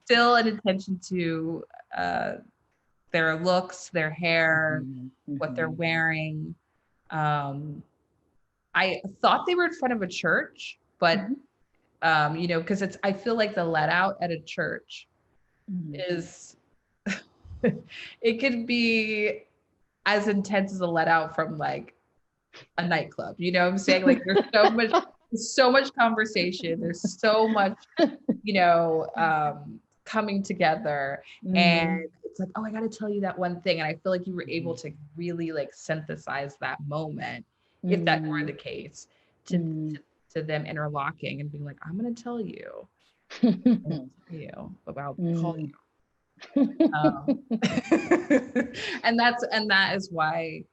still an attention to their looks, their hair, what they're wearing. I thought they were in front of a church, but you know, because I feel like the let out at a church is, it could be as intense as a let out from like a nightclub. You know what I'm saying? Like there's so much conversation. There's so much, you know, coming together. And it's like, oh, I got to tell you that one thing. And I feel like you were able to really like synthesize that moment, if that were the case, to them interlocking and being like, I'm going to tell you about calling you. And that is why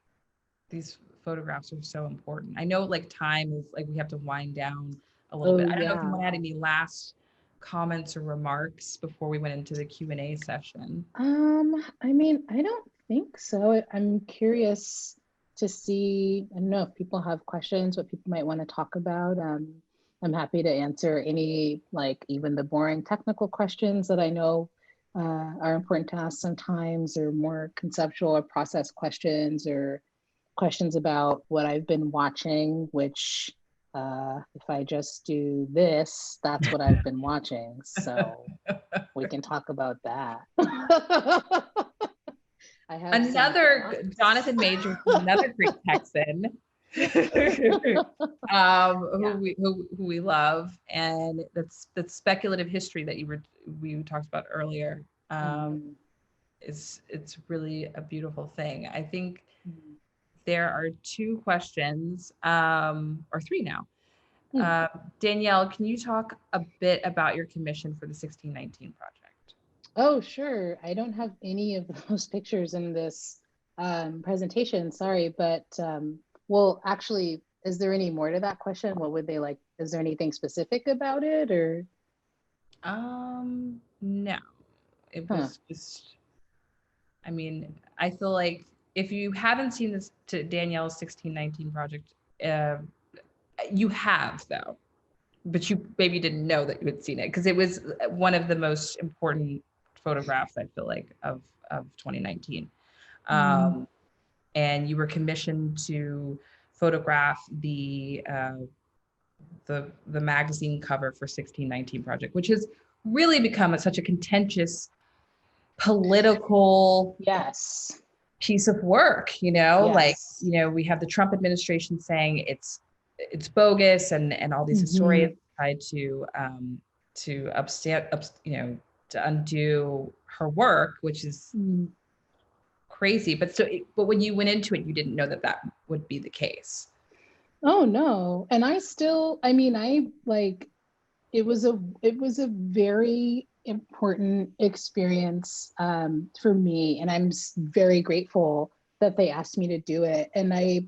these photographs are so important. I know like time is like, we have to wind down a little bit. I don't know if you want to add any last comments or remarks before we went into the Q&A session. I mean, I don't think so. I'm curious to see, I don't know if people have questions, what people might want to talk about. I'm happy to answer any, like even the boring technical questions that I know are important to ask sometimes, or more conceptual or process questions, or questions about what I've been watching, which if I just do this, that's what I've been watching. So we can talk about that. I have another Jonathan Majors, another Greek Texan, who we love, and that's speculative history that we talked about earlier. It's really a beautiful thing. I think there are 2 questions, or 3 now. Dannielle, can you talk a bit about your commission for the 1619 project? Oh, sure. I don't have any of those pictures in this presentation, sorry, but well, actually, is there any more to that question? What would they like? Is there anything specific about it, or? No, it was just, I mean, I feel like if you haven't seen this to Dannielle's 1619 project, you have though, but you maybe didn't know that you had seen it, because it was one of the most important photographs, I feel like, of 2019. And you were commissioned to photograph the magazine cover for 1619 project, which has really become such a contentious political piece of work, you know, like, you know, we have the Trump administration saying it's bogus, and all these historians tried to to undo her work, which is crazy. But but when you went into it, you didn't know that that would be the case. Oh no. And it was a very important experience for me. And I'm very grateful that they asked me to do it. And I've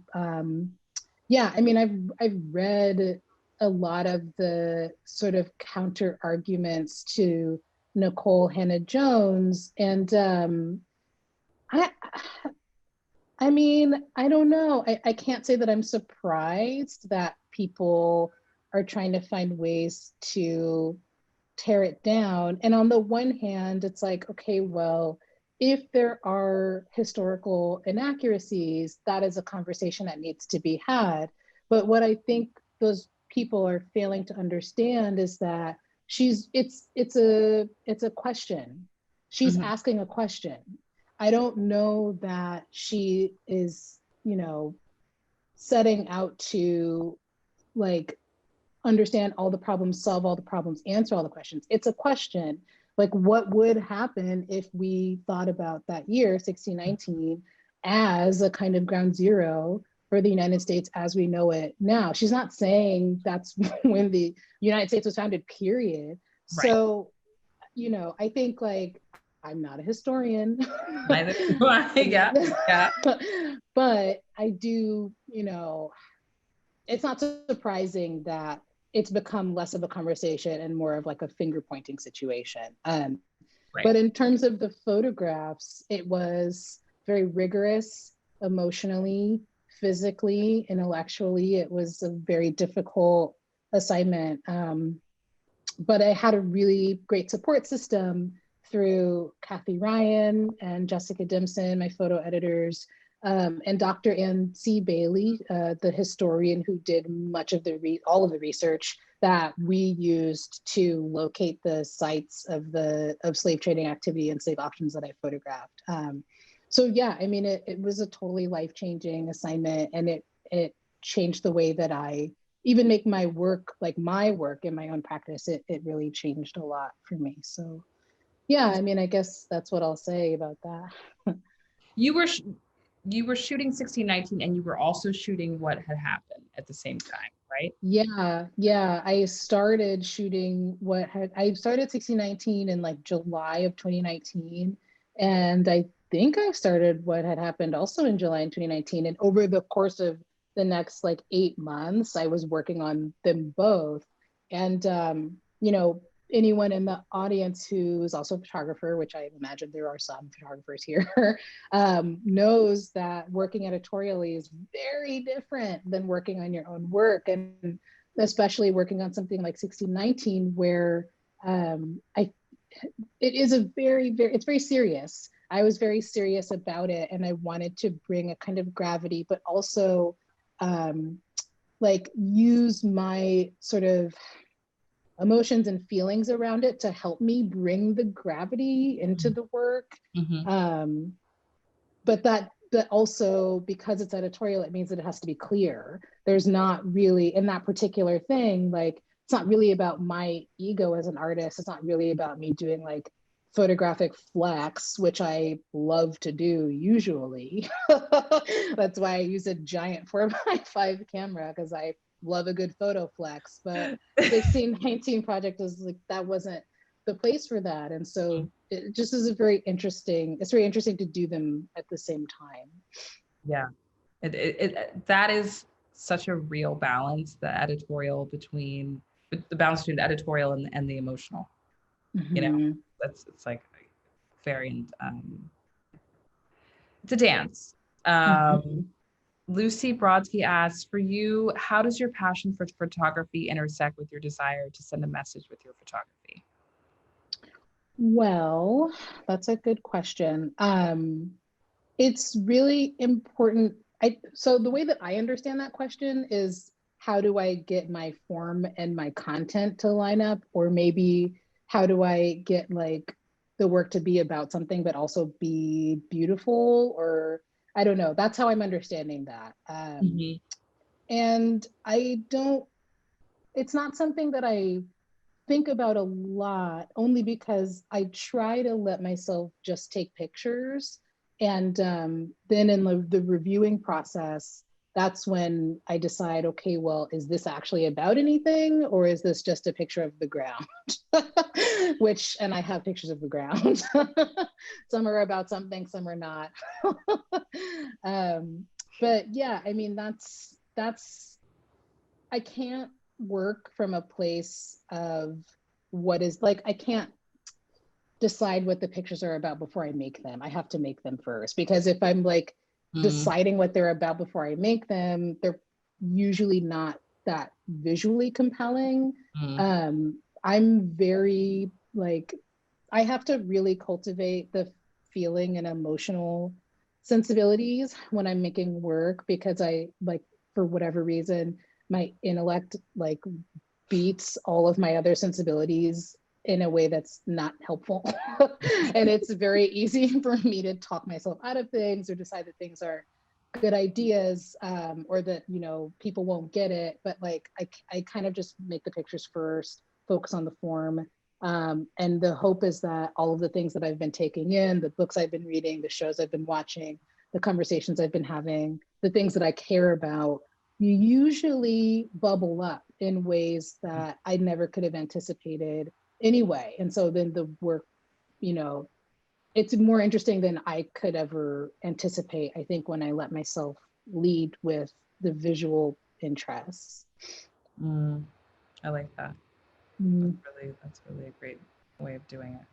read a lot of the sort of counter arguments to Nicole Hannah-Jones. And I don't know. I can't say that I'm surprised that people are trying to find ways to tear it down. And on the one hand, it's like, okay, well, if there are historical inaccuracies, that is a conversation that needs to be had. But what I think those people are failing to understand is that it's a question. She's asking a question. I don't know that she is, setting out to like understand all the problems, solve all the problems, answer all the questions. It's a question. Like, what would happen if we thought about that year, 1619, as a kind of ground zero for the United States as we know it now? She's not saying that's when the United States was founded, period. Right. So, I think I'm not a historian. Neither do I. Yeah. But I do, it's not surprising that it's become less of a conversation and more of like a finger pointing situation. Right. But in terms of the photographs, it was very rigorous emotionally, physically, intellectually. It was a very difficult assignment. But I had a really great support system through Kathy Ryan and Jessica Dimson, my photo editors, and Dr. Ann C. Bailey, the historian who did much of all of the research that we used to locate the sites of slave trading activity and slave auctions that I photographed. So yeah, it was a totally life-changing assignment, and it changed the way that I even make my work, in my own practice. It really changed a lot for me. So yeah, I guess that's what I'll say about that. You were shooting 1619, and you were also shooting what had happened at the same time, right? Yeah. I started shooting I started 1619 in July of 2019. And I think I started what had happened also in July in 2019. And over the course of the next 8 months, I was working on them both. And, anyone in the audience who's also a photographer, which I imagine there are some photographers here, knows that working editorially is very different than working on your own work. And especially working on something like 1619, where it is it's very serious. I was very serious about it, and I wanted to bring a kind of gravity, but also use my sort of emotions and feelings around it to help me bring the gravity into the work. But also, because it's editorial, it means that it has to be clear. There's not really, in that particular thing, it's not really about my ego as an artist. It's not really about me doing photographic flex, which I love to do usually. That's why I use a giant 4x5 camera, because I love a good photo flex. But the 1619 project is that wasn't the place for that. And so it just is very interesting to do them at the same time. Yeah, that is such a real balance, the editorial between the balance between the editorial and the emotional. It's very, it's a dance. Lucy Brodsky asks, for you, how does your passion for photography intersect with your desire to send a message with your photography? Well, that's a good question. It's really important. So the way that I understand that question is, how do I get my form and my content to line up? Or maybe how do I get the work to be about something, but also be beautiful? Or I don't know. That's how I'm understanding that. And I don't it's not something that I think about a lot, only because I try to let myself just take pictures. And then in the reviewing process, that's when I decide, okay, well, is this actually about anything, or is this just a picture of the ground? And I have pictures of the ground. Some are about something, some are not. But yeah, I mean, I can't work from a place of what is like, I can't decide what the pictures are about before I make them. I have to make them first, because if I'm like deciding what they're about before I make them, they're usually not that visually compelling. I'm very like, I have to really cultivate the feeling and emotional sensibilities when I'm making work, because I like, for whatever reason, my intellect like beats all of my other sensibilities in a way that's not helpful. And it's very easy for me to talk myself out of things, or decide that things are good ideas, or that, you know, people won't get it. But like, I kind of just make the pictures first, focus on the form. And the hope is that all of the things that I've been taking in, the books I've been reading, the shows I've been watching, the conversations I've been having, the things that I care about, usually bubble up in ways that I never could have anticipated anyway. And so then the work, you know, it's more interesting than I could ever anticipate, I think, when I let myself lead with the visual interests. I like that. That's really a great way of doing it.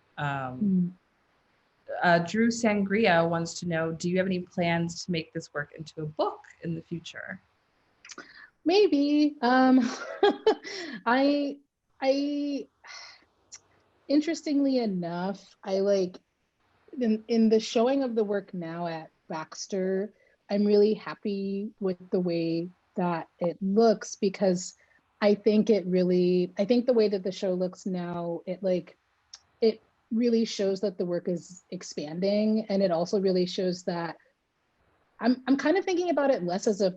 Drew Sangria wants to know, do you have any plans to make this work into a book in the future? Maybe. I interestingly enough, I like in the showing of the work now at Baxter, I'm really happy with the way that it looks, because I think the way that the show looks now, it really shows that the work is expanding. And it also really shows that I'm kind of thinking about it less as a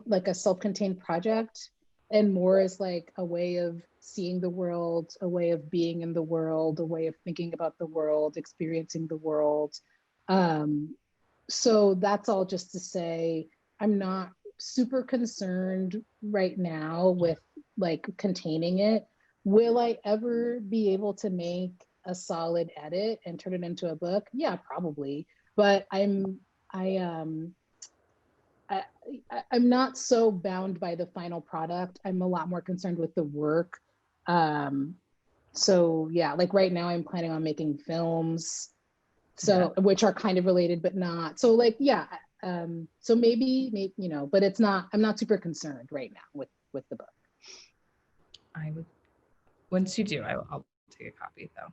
like a self-contained project, and more as like a way of seeing the world, a way of being in the world, a way of thinking about the world, experiencing the world. So that's all just to say, I'm not super concerned right now with like containing it. Will I ever be able to make a solid edit and turn it into a book? Yeah, probably. But I'm not so bound by the final product. I'm a lot more concerned with the work. So yeah, like right now I'm planning on making films, which are kind of related, but not. So like, yeah. So maybe, you know, but I'm not super concerned right now with the book. I would, once you do, I'll take a copy though.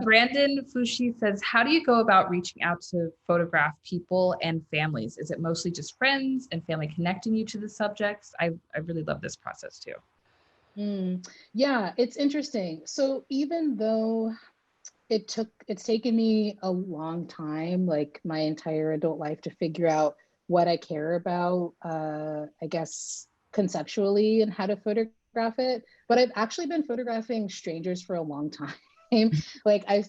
Brandon Fushi says, how do you go about reaching out to photograph people and families? Is it mostly just friends and family connecting you to the subjects? I really love this process too. Yeah, it's interesting. So even though it's taken me a long time, like my entire adult life, to figure out what I care about, I guess conceptually, and how to photograph it. But I've actually been photographing strangers for a long time. Like I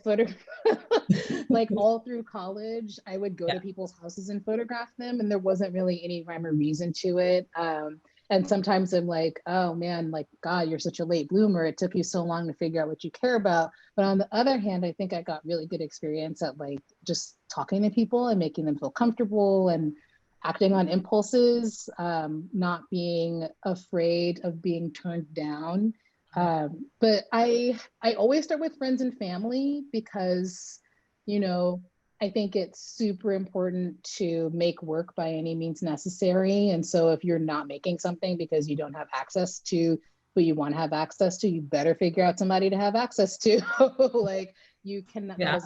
like all through college, I would go to people's houses and photograph them, and there wasn't really any rhyme or reason to it. And sometimes I'm like, oh man, like, God, you're such a late bloomer. It took you so long to figure out what you care about. But on the other hand, I think I got really good experience at like just talking to people and making them feel comfortable and acting on impulses, not being afraid of being turned down. But I always start with friends and family, because, you know, I think it's super important to make work by any means necessary. And so if you're not making something because you don't have access to who you want to have access to, you better figure out somebody to have access to. Like you cannot, that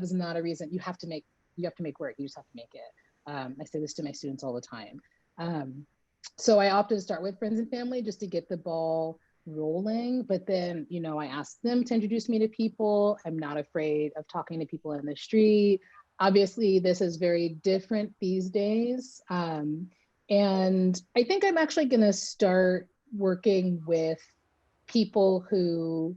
is not a reason. You have to make work. You just have to make it. I say this to my students all the time. So I opted to start with friends and family just to get the ball rolling. But then, you know, I asked them to introduce me to people. I'm not afraid of talking to people in the street. Obviously, this is very different these days. And And I think I'm actually going to start working with people who,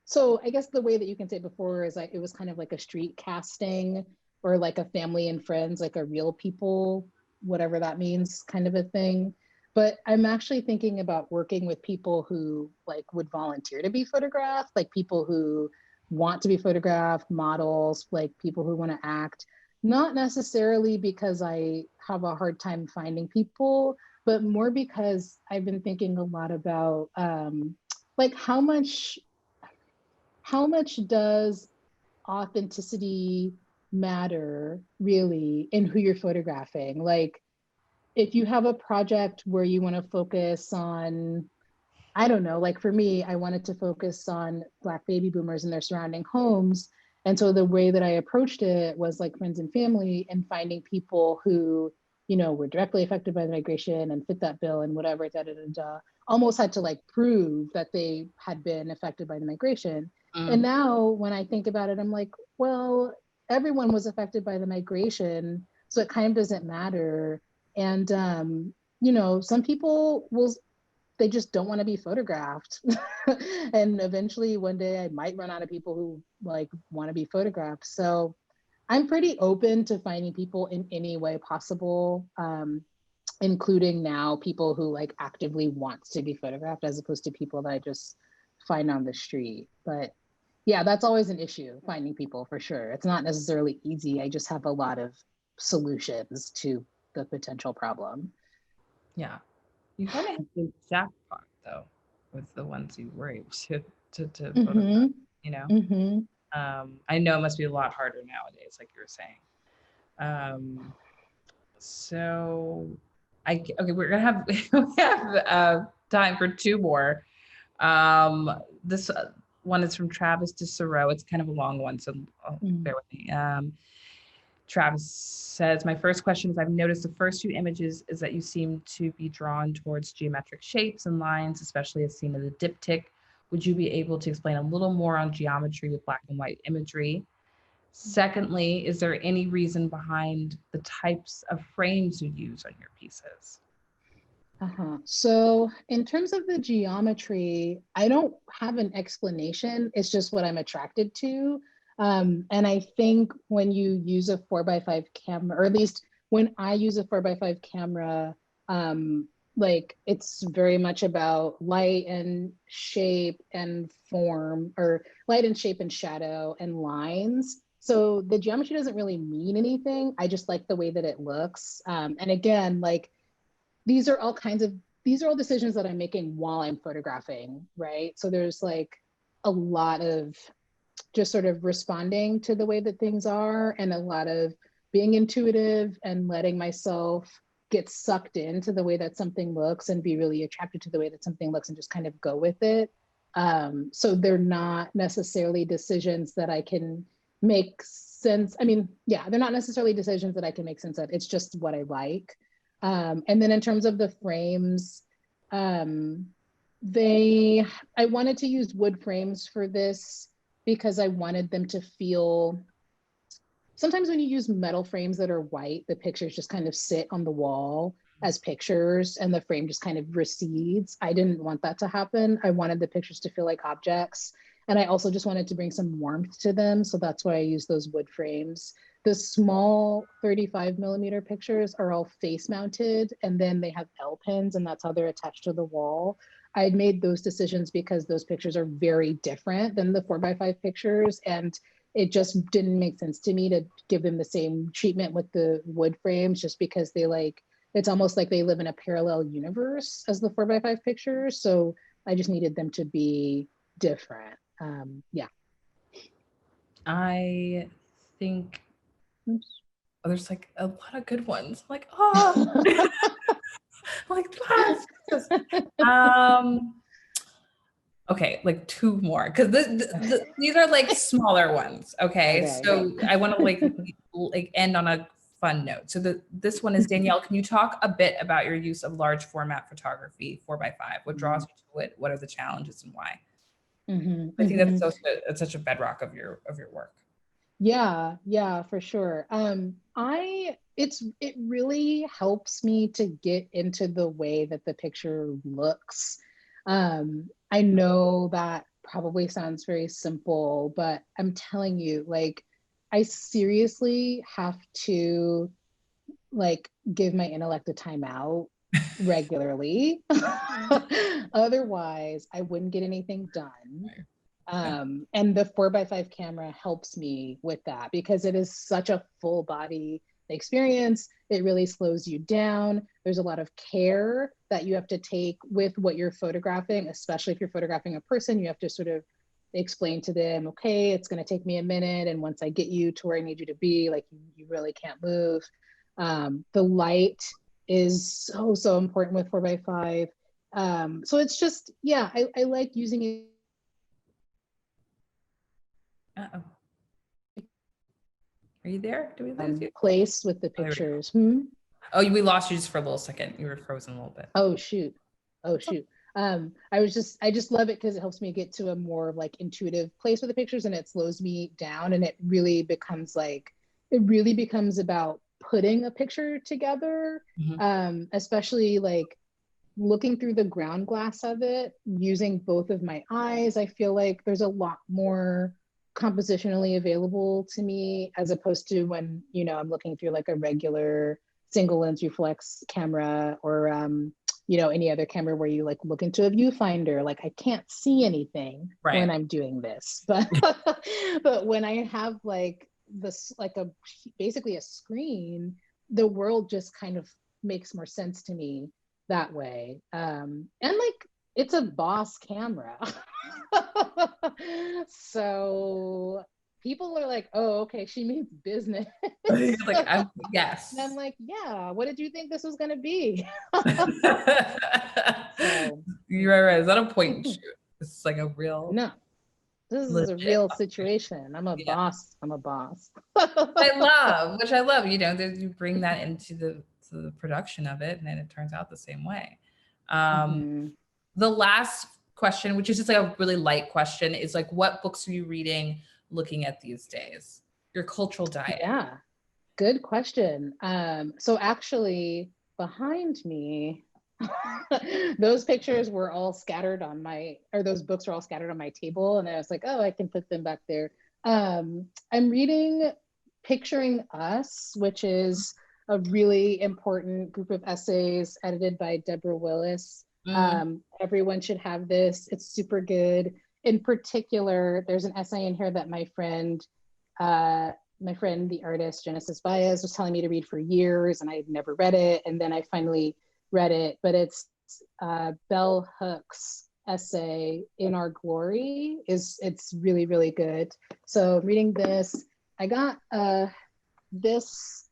so I guess the way that you can say before is like, it was kind of like a street casting or like a family and friends, like a real people, whatever that means kind of a thing. But I'm actually thinking about working with people who like would volunteer to be photographed, like people who want to be photographed, models, like people who want to act, not necessarily because I have a hard time finding people, but more because I've been thinking a lot about like how much does authenticity matter really in who you're photographing? Like if you have a project where you want to focus on, I don't know, like for me, I wanted to focus on Black baby boomers and their surrounding homes. And so the way that I approached it was like friends and family and finding people who, you know, were directly affected by the migration and fit that bill and whatever, da, da, da, da, almost had to like prove that they had been affected by the migration. And now when I think about it, I'm like, well, everyone was affected by the migration, so it kind of doesn't matter. And, you know, some people will, they just don't want to be photographed. And eventually one day I might run out of people who like want to be photographed. So I'm pretty open to finding people in any way possible, including now people who like actively wants to be photographed as opposed to people that I just find on the street. But yeah, that's always an issue, finding people for sure. It's not necessarily easy. I just have a lot of solutions to the potential problem. Yeah. You kind of hit the jackpot though, with the ones you were able to photograph, you know? I know it must be a lot harder nowadays, like you were saying. So okay, we're gonna have we have time for two more. This one is from Travis DeSoro. It's kind of a long one, so bear with me. Travis says, my first question is, I've noticed the first few images is that you seem to be drawn towards geometric shapes and lines, especially as seen in the diptych. Would you be able to explain a little more on geometry with black and white imagery? Secondly, is there any reason behind the types of frames you use on your pieces? So in terms of the geometry, I don't have an explanation. It's just what I'm attracted to. And I think when you use a 4x5 camera, or at least when I use a 4x5 camera, like it's very much about light and shape and form, or light and shape and shadow and lines. So the geometry doesn't really mean anything. I just like the way that it looks. And again, like these are all decisions that I'm making while I'm photographing, right? So there's like a lot of just sort of responding to the way that things are, and a lot of being intuitive and letting myself get sucked into the way that something looks and be really attracted to the way that something looks and just kind of go with it. So they're not necessarily decisions that I can make sense. I mein, yeah, they're not necessarily decisions that I can make sense of. It's just what I like. And then in terms of the frames, I wanted to use wood frames for this because I wanted them to feel, sometimes when you use metal frames that are white, the pictures just kind of sit on the wall as pictures and the frame just kind of recedes. I didn't want that to happen. I wanted the pictures to feel like objects. And I also just wanted to bring some warmth to them. So that's why I use those wood frames. The small 35mm pictures are all face mounted, and then they have L pins, and that's how they're attached to the wall. I had made those decisions because those pictures are very different than the 4x5 pictures, and it just didn't make sense to me to give them the same treatment with the wood frames, just because they like, it's almost like they live in a parallel universe as the 4x5 pictures. So I just needed them to be different. Yeah. I think there's like a lot of good ones. I'm like, oh, like, okay, like two more, because these are like smaller ones. Okay, so I want to like end on a fun note. So this one is Dannielle. Can you talk a bit about your use of large format photography, 4x5? What draws you to it? What are the challenges and why? I think that's such a bedrock of your work. Yeah, for sure. I it really helps me to get into the way that the picture looks. I know that probably sounds very simple, but I'm telling you, like, I seriously have to like give my intellect a timeout regularly. Otherwise, I wouldn't get anything done. And the 4x5 camera helps me with that because it is such a full body experience. It really slows you down. There's a lot of care that you have to take with what you're photographing, especially if you're photographing a person. You have to sort of explain to them, okay, it's going to take me a minute. And once I get you to where I need you to be, like you really can't move. The light is so important with 4x5. So it's just, yeah, I like using it. Uh-oh. Are you there? Do we lose you? Place with the pictures. Oh, we lost you just for a little second. You were frozen a little bit. Oh shoot. I just love it because it helps me get to a more like intuitive place with the pictures, and it slows me down, and it really becomes about putting a picture together. Especially like looking through the ground glass of it, using both of my eyes. I feel like there's a lot more compositionally available to me as opposed to when, I'm looking through like a regular single lens reflex camera or, any other camera where you like look into a viewfinder. Like I can't see anything when I'm doing this, but but when I have like this, like basically a screen, the world just kind of makes more sense to me that way. And like it's a Boss camera. So people are like, oh, okay, she means business. Like, yes. And I'm like, yeah, what did you think this was gonna be? So, you're right. Is that a point and shoot? This is like a real. No, this is a real situation. I'm a boss. I'm a boss. I love, you bring that into the production of it, and then it turns out the same way. The last question, which is just like a really light question, is like, what books are you reading, looking at these days? Your cultural diet. Yeah, good question. So actually, behind me, those pictures were all scattered on those books were all scattered on my table, and I was like, oh, I can put them back there. I'm reading Picturing Us, which is a really important group of essays edited by Deborah Willis. Everyone should have this. It's super good. In particular, there's an essay in here that my friend, the artist Genesis Baez, was telling me to read for years, and I had never read it. And then I finally read it, but it's Bell Hooks' essay In Our Glory. It's really, really good. So reading this, I got this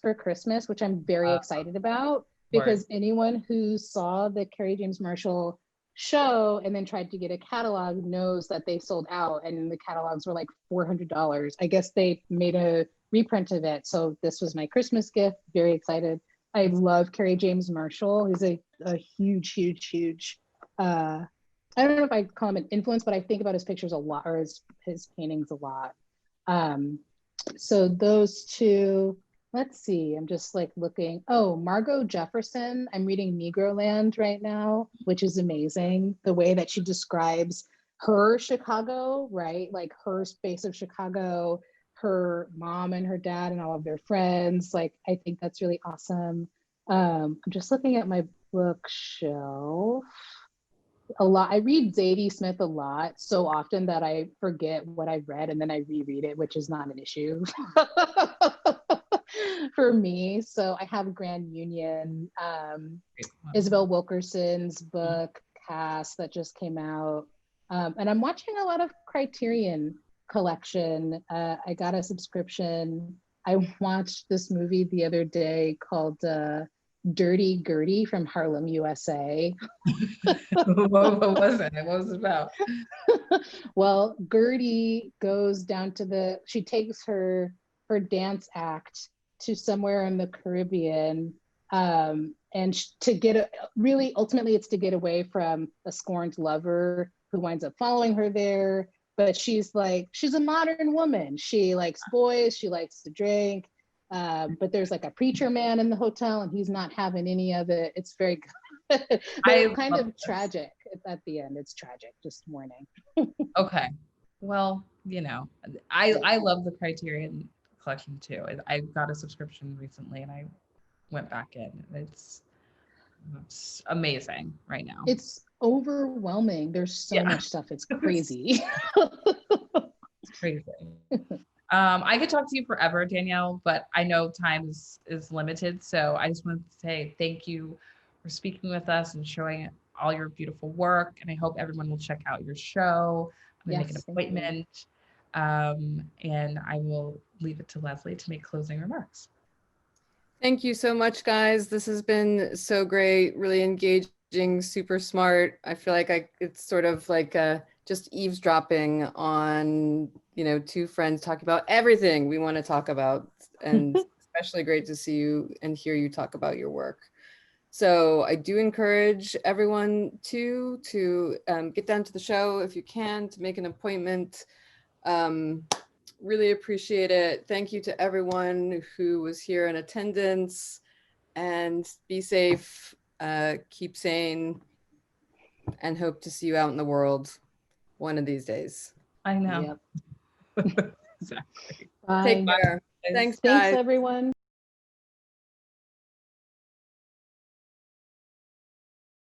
for Christmas, which I'm very excited about, because anyone who saw the Kerry James Marshall show and then tried to get a catalog knows that they sold out, and the catalogs were like $400. I guess they made a reprint of it. So this was my Christmas gift. Very excited. I love Kerry James Marshall. He's a huge, I don't know if I call him an influence, but I think about his pictures a lot, or his paintings a lot. So those two, let's see, I'm just like looking. Oh, Margot Jefferson. I'm reading Negroland right now, which is amazing. The way that she describes her Chicago, right? Like her space of Chicago, her mom and her dad and all of their friends. Like, I think that's really awesome. I'm just looking at my bookshelf. I read Zadie Smith a lot, so often that I forget what I read and then I reread it, which is not an issue for me. So I have Grand Union, Isabel Wilkerson's book, Cass, that just came out. And I'm watching a lot of Criterion Collection. I got a subscription. I watched this movie the other day called Dirty Gertie from Harlem, USA. What was it? What was it about? Well, Gertie goes down to she takes her dance act to somewhere in the Caribbean, and ultimately it's to get away from a scorned lover who winds up following her there. But she's a modern woman. She likes boys, she likes to drink. But there's like a preacher man in the hotel and he's not having any of it. It's very good. But it's kind of tragic at the end. It's tragic, just warning. Okay. Well, you know, I love the Criterion collection too. I got a subscription recently and I went back in. It's amazing right now. It's overwhelming. There's so much stuff. It's crazy. It's crazy. I could talk to you forever, Dannielle, but I know time is limited. So I just wanted to say thank you for speaking with us and showing all your beautiful work. And I hope everyone will check out your show. I'm gonna make an appointment. And I will leave it to Lesley to make closing remarks. Thank you so much, guys. This has been so great, really engaging, super smart. I feel like it's sort of like just eavesdropping on, you know, two friends talking about everything we want to talk about, and especially great to see you and hear you talk about your work. So I do encourage everyone to get down to the show if you can, to make an appointment. Really appreciate it. Thank you to everyone who was here in attendance, and be safe, keep sane, and hope to see you out in the world one of these days. I know. Yep. Exactly. Take care. Thanks, guys. Thanks, everyone.